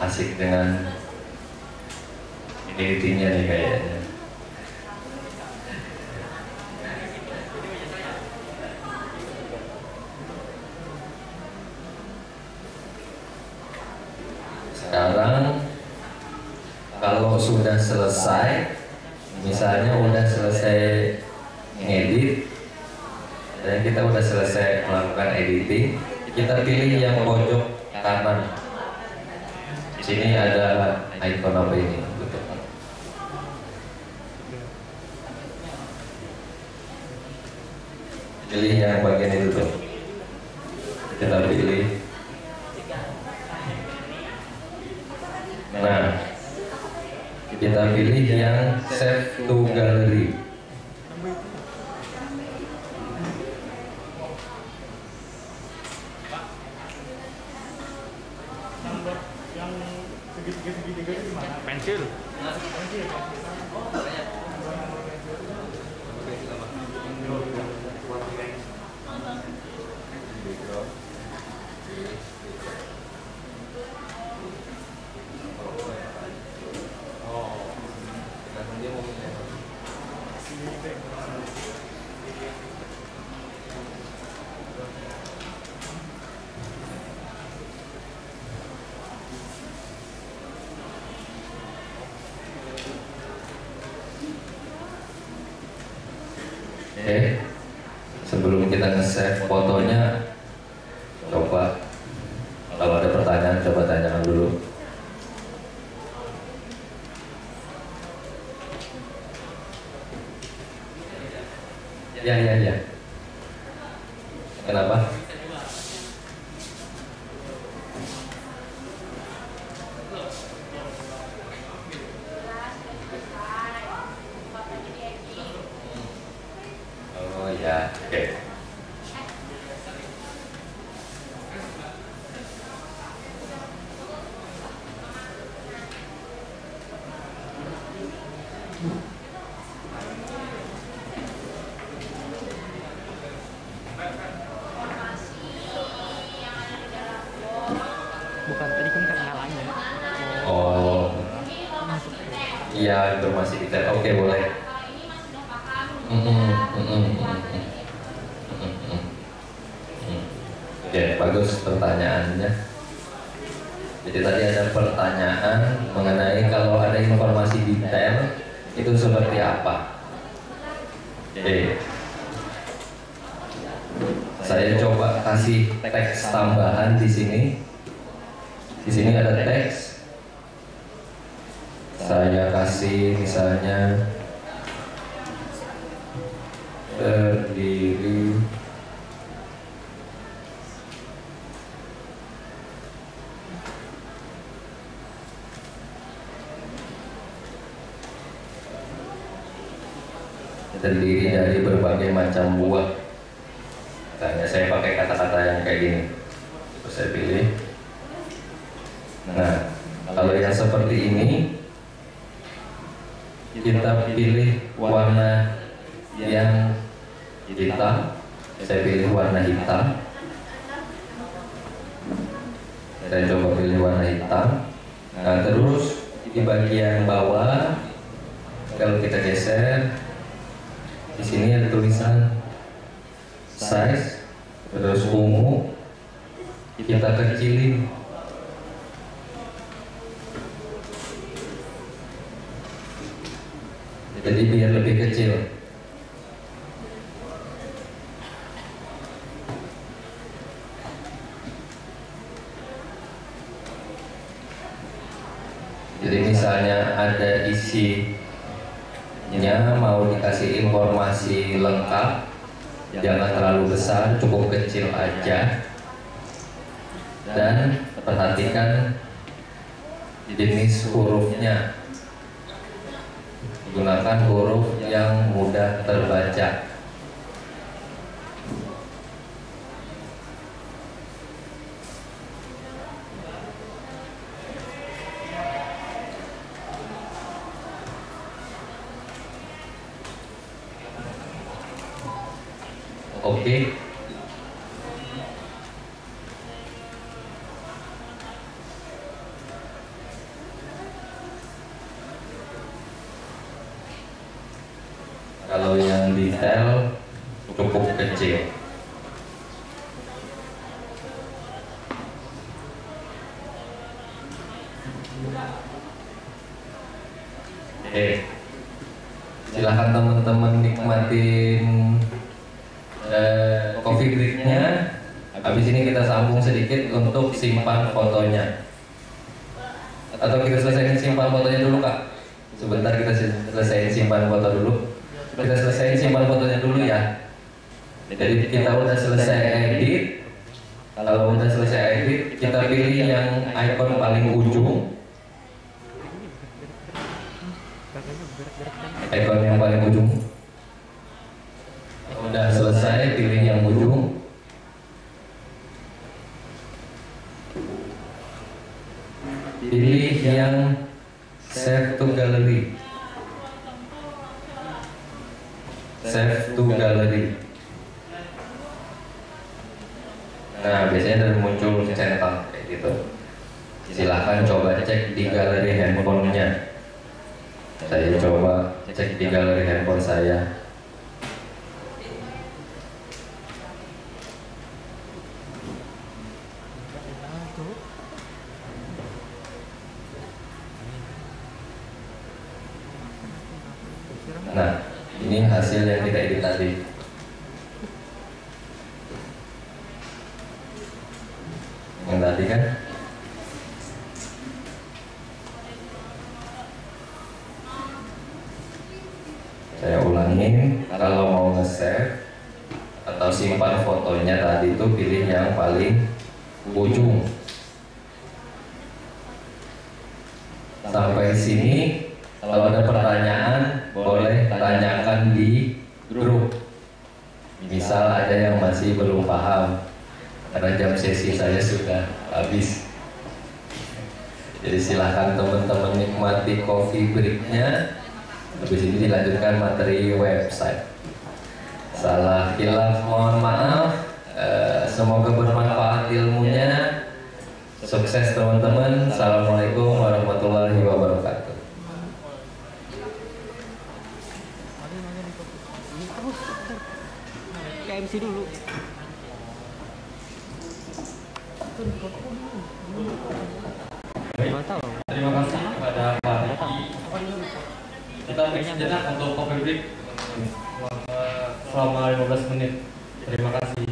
Asik dengan editingnya nih kayaknya. Sekarang kalau sudah selesai, misalnya udah selesai ngedit dan kita udah selesai melakukan editing, kita pilih yang pojok kanan. Di sini ada icon apa ini? Pilih yang bagian itu tuh. Kita pilih. Nah, kita pilih yang save to gallery. Pensil. Oke, sebelum kita nge-save fotonya, coba kalau ada pertanyaan coba tanyakan dulu. Ya. Kenapa? Oh ya, oke. Bukan tadi kan kenalannya. Oh, iya informasi kita. Oke, boleh. Oke, bagus pertanyaannya. Jadi tadi ada pertanyaan mengenai kalau ada informasi detail itu seperti apa. Oke, saya coba kasih teks tambahan di sini. Di sini ada teks. Saya kasih misalnya terdiri dari berbagai macam buah. Misalnya saya pakai kata-kata yang kayak gini. Terus saya pilih. Nah, kalau yang seperti ini kita pilih warna yang hitam. Saya pilih warna hitam. Saya coba pilih warna hitam. Nah, terus di bagian bawah kalau kita geser, di sini ada tulisan size, terus ungu kita kecilin. Jadi biar lebih kecil. Jadi misalnya ada isinya mau dikasih informasi lengkap, jangan terlalu besar, cukup kecil aja. Dan perhatikan jenis hurufnya. Gunakan huruf yang mudah terbaca. Oke. Kalau yang detail cukup kecil. Oke, silahkan teman-teman nikmatin coffee breaknya. Habis ini kita sambung sedikit untuk simpan fotonya. Atau kita selesaikan simpan fotonya dulu, Kak. Sebentar kita selesaikan simpan foto dulu. Kita selesaikan simpan fotonya dulu ya. Jadi kita udah selesai edit. Kalau udah selesai edit, kita pilih yang icon paling ujung. Icon yang paling ujung. Udah selesai, pilih yang ujung. Pilih yang save to gallery. Save to gallery. Nah, biasanya dari muncul centang kayak gitu. Silahkan coba cek di galeri handphonenya. Saya coba cek di galeri handphone saya. Nah, ini hasil yang kita edit tadi. Yang tadi kan. Saya ulangin, kalau mau nge-save atau simpan fotonya tadi itu pilih yang paling ujung. Sampai sini, kalau ada pertanyaan boleh tanyakan di grup. Misal ada yang masih belum paham karena jam sesi saya sudah habis. Jadi silahkan teman-teman nikmati coffee breaknya. Habis ini dilanjutkan materi website. Salah hilaf mohon maaf. Semoga bermanfaat ilmunya. Sukses teman-teman. Assalamualaikum warahmatullahi wabarakatuh. KMC dulu. Terima kasih kepada Pak Riki. Kita break sejenak untuk coffee break selama 15 menit. Terima kasih.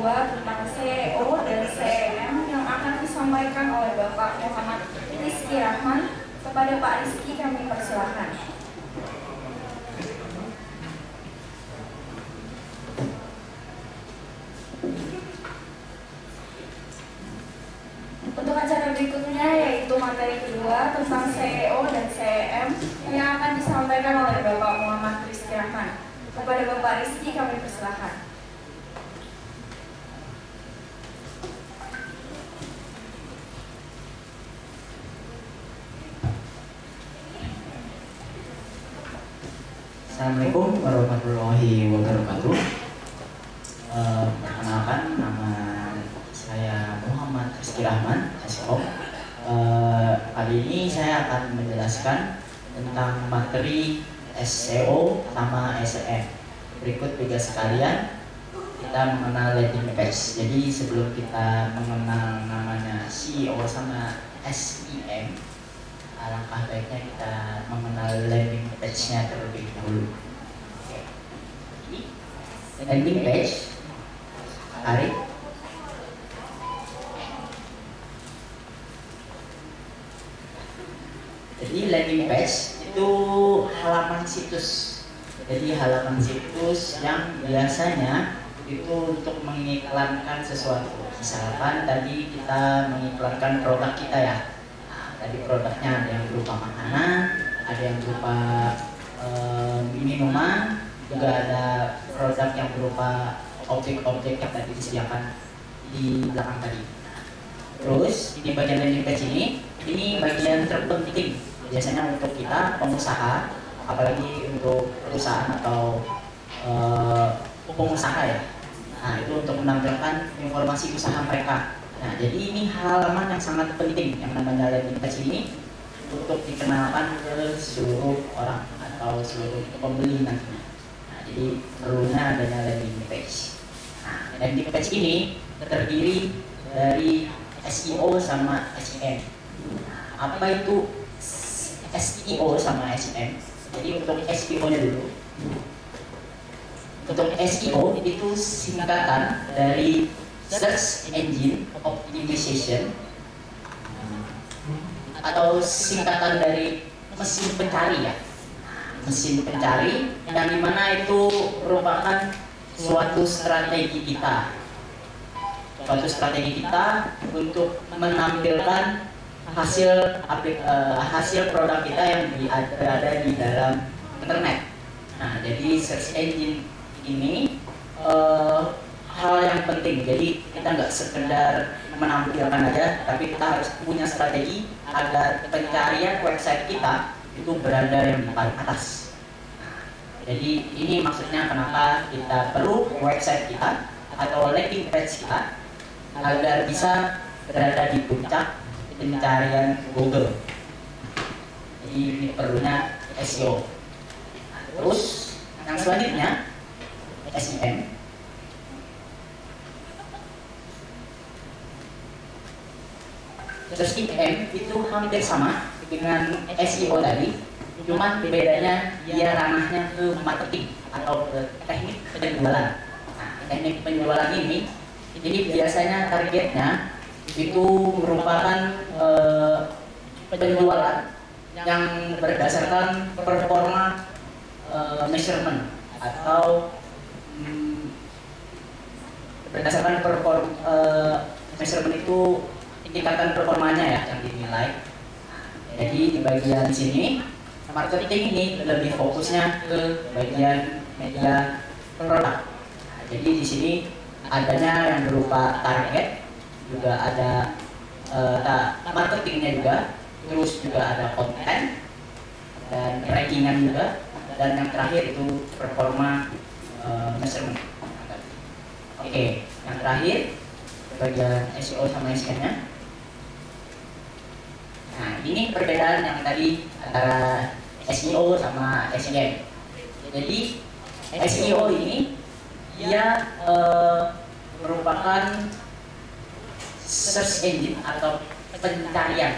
kedua tentang SEO dan CM yang akan disampaikan oleh Bapak Muhammad Rizky Rahman. Kepada Pak Rizky kami persilahkan. Untuk acara berikutnya yaitu materi kedua tentang SEO dan CM yang akan disampaikan oleh Bapak Muhammad Rizky Rahman. Kepada Bapak Rizky kami persilahkan. Assalamualaikum warahmatullahi wabarakatuh. Perkenalkan, nama saya Muhammad Rizky Rahman, SEO. Kali ini saya akan menjelaskan tentang materi SEO sama SEM. Berikut tugas sekalian, kita mengenal landing page. Jadi sebelum kita mengenal namanya SEO sama SEM, alangkah baiknya kita mengenal landing page-nya terlebih dahulu. Landing page, tarik. Jadi landing page itu halaman situs. Jadi halaman situs yang biasanya itu untuk mengiklankan sesuatu. Misalkan tadi kita mengiklankan produk kita ya. Tadi produknya ada yang berupa makanan, ada yang berupa minuman, juga ada produk yang berupa objek-objek yang tadi disediakan di belakang tadi. Terus di bagian landing page ini bagian terpenting biasanya untuk kita pengusaha, apalagi untuk perusahaan atau pengusaha ya. Nah, itu untuk menampilkan informasi usaha mereka. Nah, jadi ini halaman yang sangat penting yang namanya landing page ini untuk dikenalkan ke seluruh orang atau seluruh pembeli nantinya. Nah, jadi perlunya adanya landing page. Nah, landing page ini terdiri dari SEO sama SEM. Nah, apa itu SEO sama SEM? Jadi untuk SEO-nya dulu. Untuk SEO itu singkatan dari Search Engine Optimization atau singkatan dari mesin pencari ya. Mesin pencari yang dimana itu merupakan suatu strategi kita. Suatu strategi kita untuk menampilkan hasil produk kita yang berada di dalam internet. Nah, jadi search engine ini hal yang penting. Jadi kita nggak sekedar menampilkan aja, tapi kita harus punya strategi agar pencarian website kita itu berada yang di paling atas. Jadi ini maksudnya kenapa kita perlu website kita atau landing page kita agar bisa berada di puncak pencarian Google. Jadi ini perlunya SEO. Nah, terus yang selanjutnya SEM. Terus SEM itu hampir sama dengan SEO tadi, cuman bedanya dia ranahnya ke marketing atau ke teknik penjualan. Nah, teknik penjualan ini, jadi biasanya targetnya itu merupakan penjualan yang berdasarkan performa measurement atau berdasarkan measurement itu tingkatan performanya ya yang dinilai. Jadi di bagian sini marketing ini lebih fokusnya ke bagian media produk. Nah, jadi di sini adanya yang berupa target, juga ada marketingnya juga, terus juga ada konten dan rankingan juga, dan yang terakhir itu performa measurement. Oke, yang terakhir bagian SEO sama SEM-nya. Nah, ini perbedaan yang tadi antara SEO sama SEM. Jadi SEO ini dia merupakan search engine atau pencarian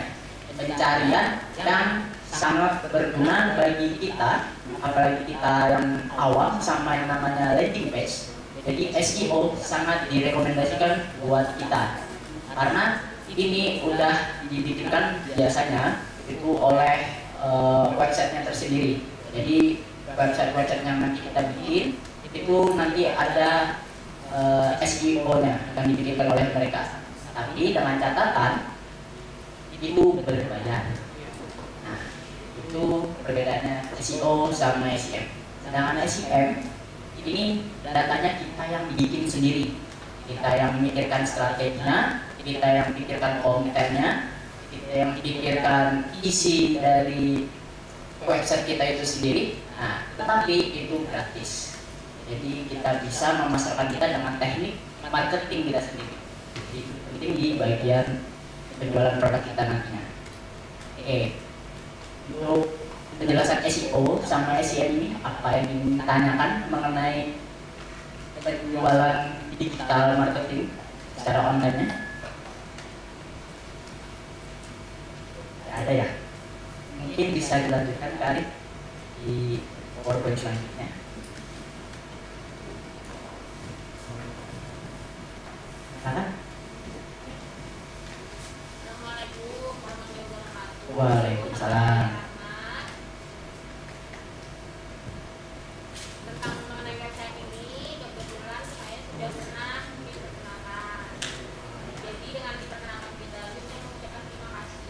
yang sangat berguna bagi kita, apalagi kita yang awam sama yang namanya landing page. Jadi SEO sangat direkomendasikan buat kita karena ini udah dibikinkan biasanya itu oleh websitenya tersendiri. Jadi website yang nanti kita bikin itu nanti ada SEO-nya yang dibikinkan oleh mereka. Tapi dengan catatan itu berbayar. Nah, itu perbedaannya SEO sama SEM. Sedangkan SEM ini datanya kita yang bikin sendiri, kita yang memikirkan strateginya, kita yang pikirkan kontennya, kita yang pikirkan isi dari website kita itu sendiri. Nah, tetapi itu gratis. Jadi kita bisa memasarkan kita dengan teknik marketing kita sendiri. Jadi penting di bagian penjualan produk kita nantinya. Oke, untuk penjelasan SEO sama SEM ini apa yang ditanyakan mengenai penjualan digital marketing secara online-nya? Ada ya? Mungkin bisa dilanjutkan Kak Arif di PowerPoint selanjutnya. Waalaikumsalam. Tentang mengenai website ini, kebetulan saya sudah pernah diperkenalkan. Jadi dengan diperkenalkan kita, saya mengucapkan terima kasih.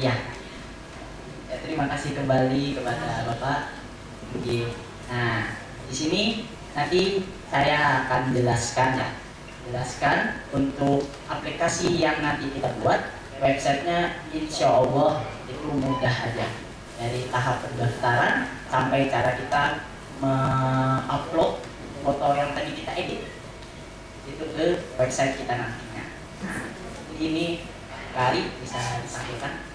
Iya. Ya, terima kasih kembali kepada Bapak. Nah, di sini nanti saya akan jelaskan untuk aplikasi yang nanti kita buat. Websitenya insya Allah itu mudah aja, dari tahap pendaftaran sampai cara kita mengupload foto yang tadi kita edit itu ke website kita nantinya. Nah, ini Kari bisa disampaikan.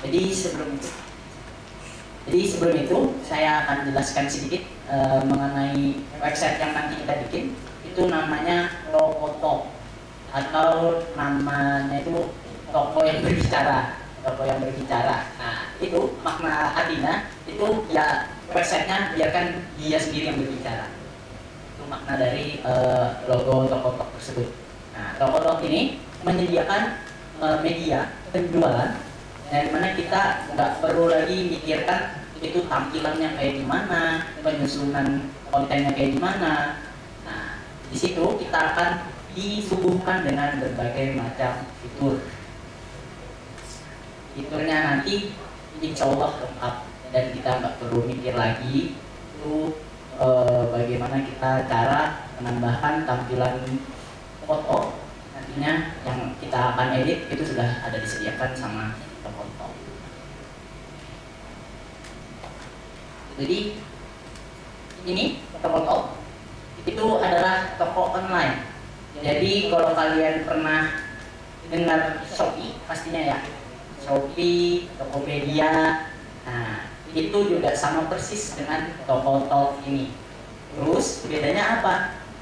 Jadi sebelum itu saya akan jelaskan sedikit mengenai website yang nanti kita bikin. Itu namanya Tokotalk atau namanya itu toko yang berbicara. Nah, itu makna artinya itu ya websitenya biarkan dia sendiri yang berbicara. Itu makna dari logo Tokotalk tersebut. Nah, Tokotalk ini menyediakan media penjualan dari mana kita nggak perlu lagi mikirkan itu tampilannya kayak gimana, penyusunan kontennya kayak gimana. Nah, di situ kita akan disuguhkan dengan berbagai macam fitur. Fiturnya nanti insya Allah lengkap dan kita nggak perlu mikir lagi itu bagaimana kita cara menambahkan tampilan foto. Nantinya yang kita akan edit itu sudah ada disediakan sama Tokotalk. Jadi ini Tokotalk itu adalah toko online. Jadi kalau kalian pernah dengar Shopee pastinya ya, Shopee, Tokopedia, nah itu juga sama persis dengan Tokotalk ini. Terus bedanya apa?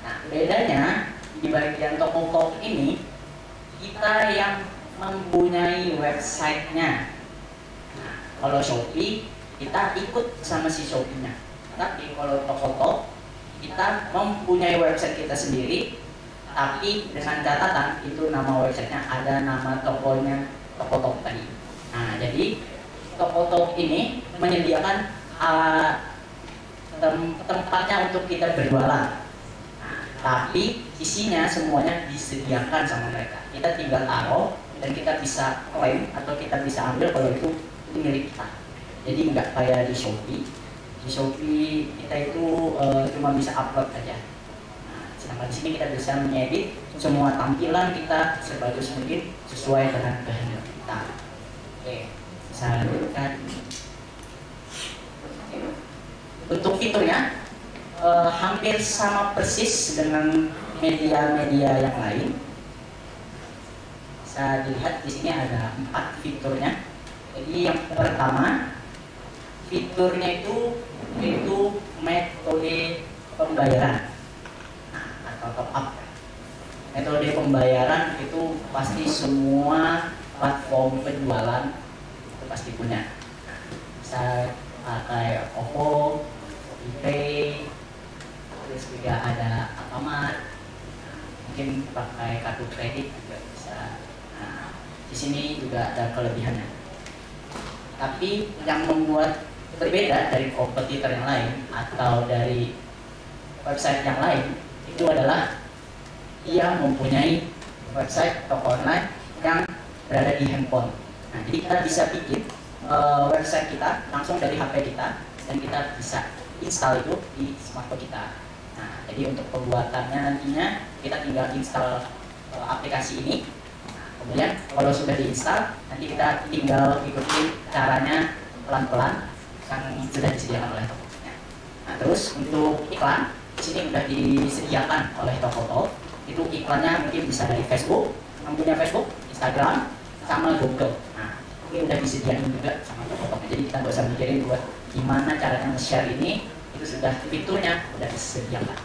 Nah, bedanya di bagian Tokotalk ini kita yang mempunyai websitenya. Nah, kalau Shopee kita ikut sama si Shopee-nya. Tapi kalau Tokotalk kita mempunyai website kita sendiri, tapi dengan catatan itu nama websitenya ada nama tokonya Tokotalk tadi. Nah, jadi Tokotalk ini menyediakan tempatnya untuk kita berjualan. Nah, tapi isinya semuanya disediakan sama mereka. Kita tinggal taruh dan kita bisa klaim atau kita bisa ambil kalau itu milik kita. Jadi nggak kayak di Shopee. Di Shopee kita itu cuma bisa upload aja. Nah, sedangkan di sini kita bisa mengedit semua tampilan kita sebagus mungkin sesuai dengan kehendak kita. Oke, bisa lanjutkan. Untuk fiturnya hampir sama persis dengan media-media yang lain. Bisa dilihat di sini ada 4 fiturnya. Jadi yang pertama fiturnya itu metode pembayaran, nah, atau top up. metode pembayaran itu pasti semua platform penjualan itu pasti punya. Bisa pakai OVO, GoPay, terus juga ada Alfamart, mungkin pakai kartu kredit juga bisa. Nah, di sini juga ada kelebihannya. Tapi yang membuat berbeda dari kompetitor yang lain atau dari website yang lain itu adalah ia mempunyai website toko online yang berada di handphone. Nah, jadi kita bisa bikin website kita langsung dari HP kita dan kita bisa install itu di smartphone kita. Nah, jadi untuk pembuatannya nantinya kita tinggal install aplikasi ini. Nah, kemudian kalau sudah diinstal, nanti kita tinggal ikuti caranya pelan-pelan yang sudah disediakan oleh tokonya. Nah, terus untuk iklan di sini sudah disediakan oleh toko. Itu iklannya mungkin bisa dari Facebook, yang punya Facebook, Instagram, sama Google. Nah, ini udah disediakan juga sama toko-tokonya. Jadi kita nggak usah mikirin buat gimana caranya nge-share ini, itu sudah fiturnya udah disediakan.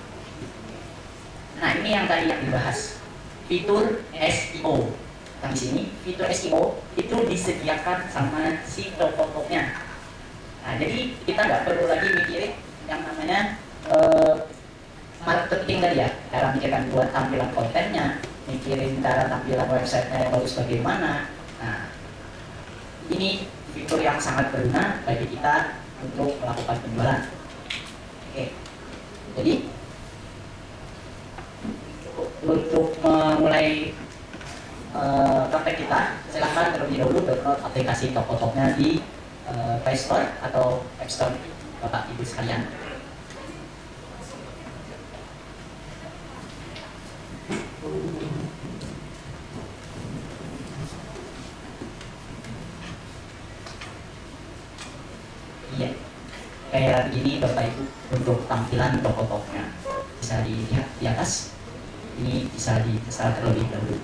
Nah, ini yang tadi yang dibahas, fitur SEO. Yang di sini fitur SEO itu disediakan sama si toko-tokonya. Nah, jadi kita nggak perlu lagi mikirin yang namanya marketing tadi ya, cara mikirkan buat tampilan kontennya, mikirin cara tampilan websitenya yang bagus bagaimana. Nah, ini fitur yang sangat berguna bagi kita untuk melakukan penjualan. Oke, jadi untuk memulai praktek kita, silahkan terlebih dahulu download aplikasi Tokotalk-nya di Play Store atau App Store Bapak Ibu sekalian. Iya, kayak begini Bapak Ibu untuk tampilan Tokotalk-nya. Bisa dilihat di atas. Ini bisa diinstal terlebih dahulu.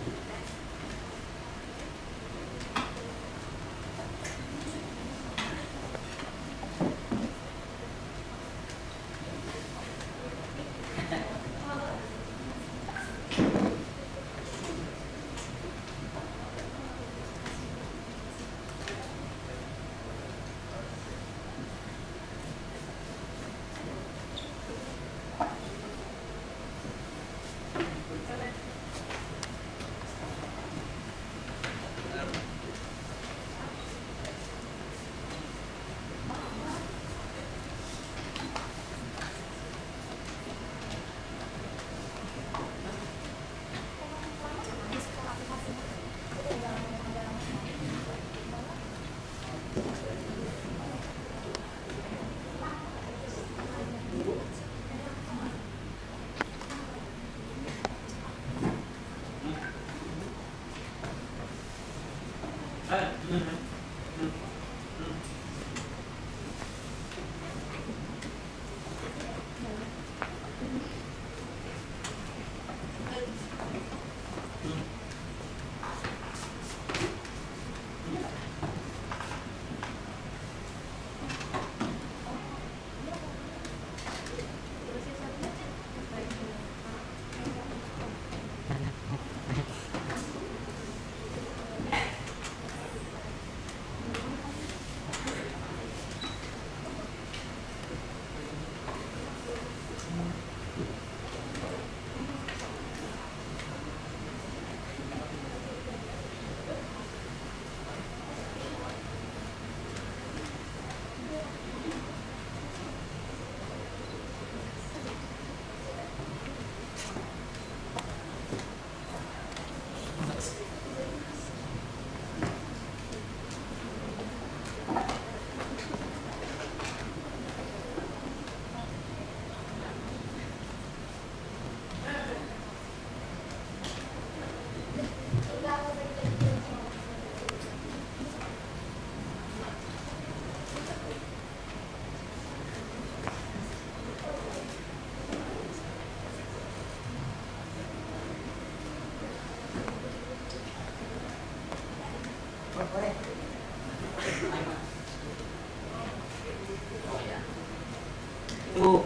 Itu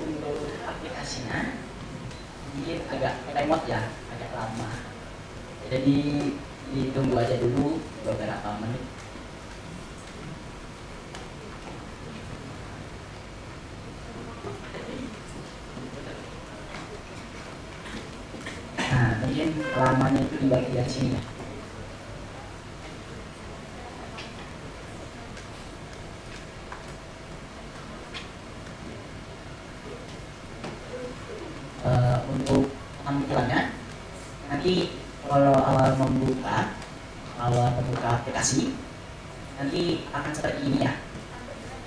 aplikasinya mungkin agak remote ya, agak lama. Jadi ditunggu aja dulu beberapa menit. Nah, mungkin lamanya itu di bagian sini ya. Untuk tampilannya nanti kalau awal membuka aplikasi nanti akan seperti ini ya.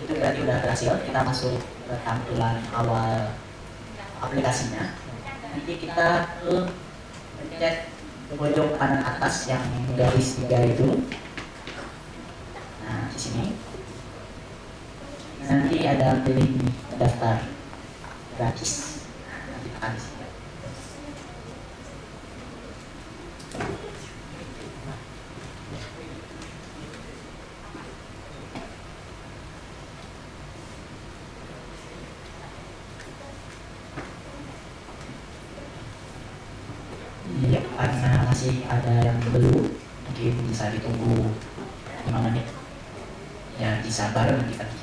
Itu berarti udah berhasil, kita masuk ke tampilan awal aplikasinya. Nanti kita pencet pojok kanan atas yang garis 3 itu. Nah, di sini nanti ada pilih daftar gratis. Nanti tekan di sini. Iya, karena masih ada yang belum, mungkin bisa ditunggu 5 menit. Ya, disabar nanti tadi.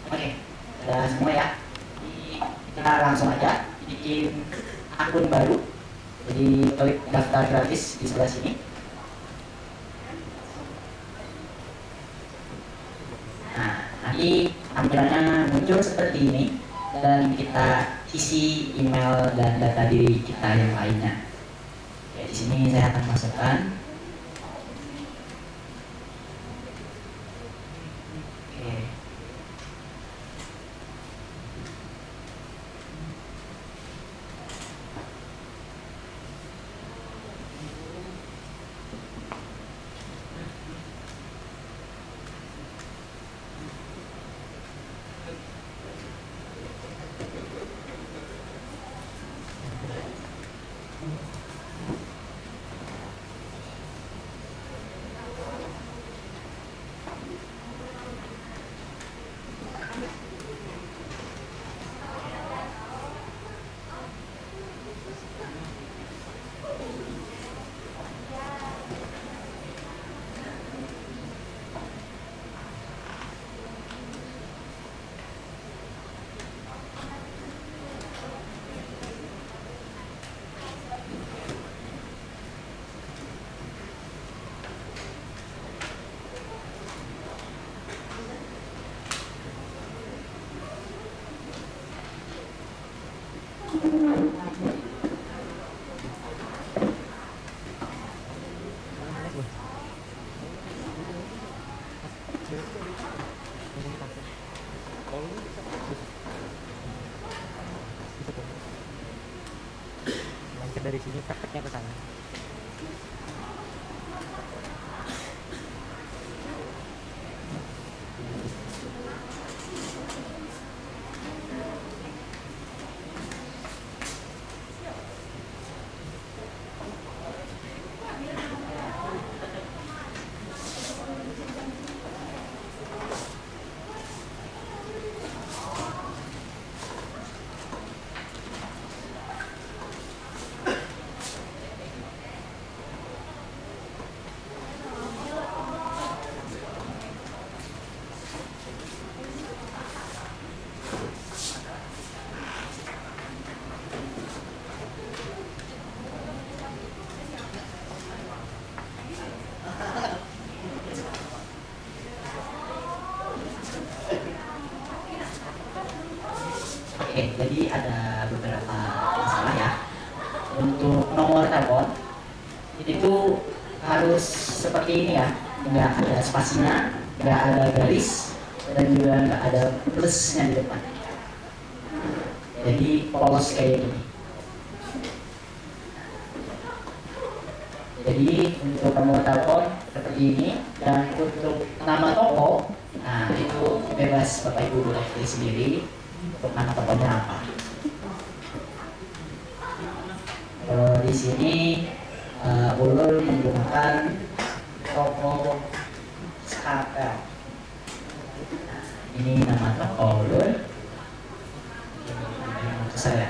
Oke, udah semua ya. Kita langsung aja bikin akun baru. Jadi klik daftar gratis di sebelah sini. Nah, nanti tampilannya muncul seperti ini dan kita isi email dan data diri kita yang lainnya. Oke, di sini saya akan masukkan. Oke. Lanjut dari sini prakteknya ke sana. Oke, jadi ada beberapa masalah ya. Untuk nomor telepon itu harus seperti ini ya, nggak ada spasinya, nggak ada garis, dan juga nggak ada plusnya di depan. Jadi polos kayak gini. Jadi untuk nomor telepon seperti ini, dan untuk nama toko, nah itu bebas Bapak Ibu boleh pilih sendiri untuk nama tokonya apa. Kalau di sini Ulul menggunakan toko Skapel. Nah, ini nama toko Ulul. Ini saya.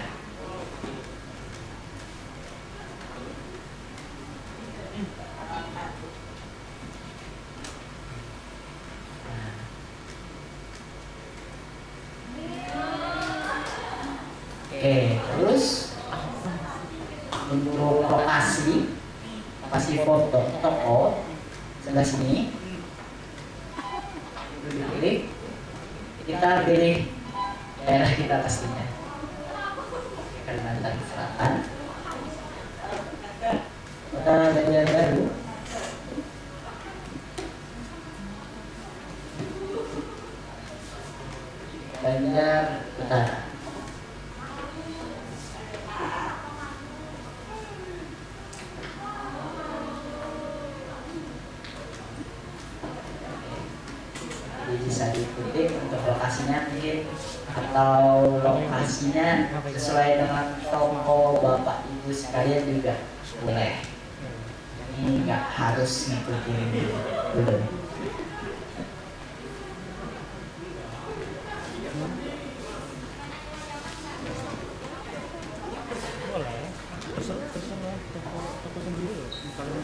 Oke, terus untuk lokasi foto toko sebelah sini, kita pilih daerah kita pastinya. Kalimantan Selatan, Kota Banjarbaru, Banjar Utara. Bisa dikutip untuk lokasinya mungkin, atau lokasinya sesuai dengan toko Bapak Ibu sekalian juga boleh. Ini nggak harus ngikutin dulu. Boleh. Terserah toko sendiri loh. Kalau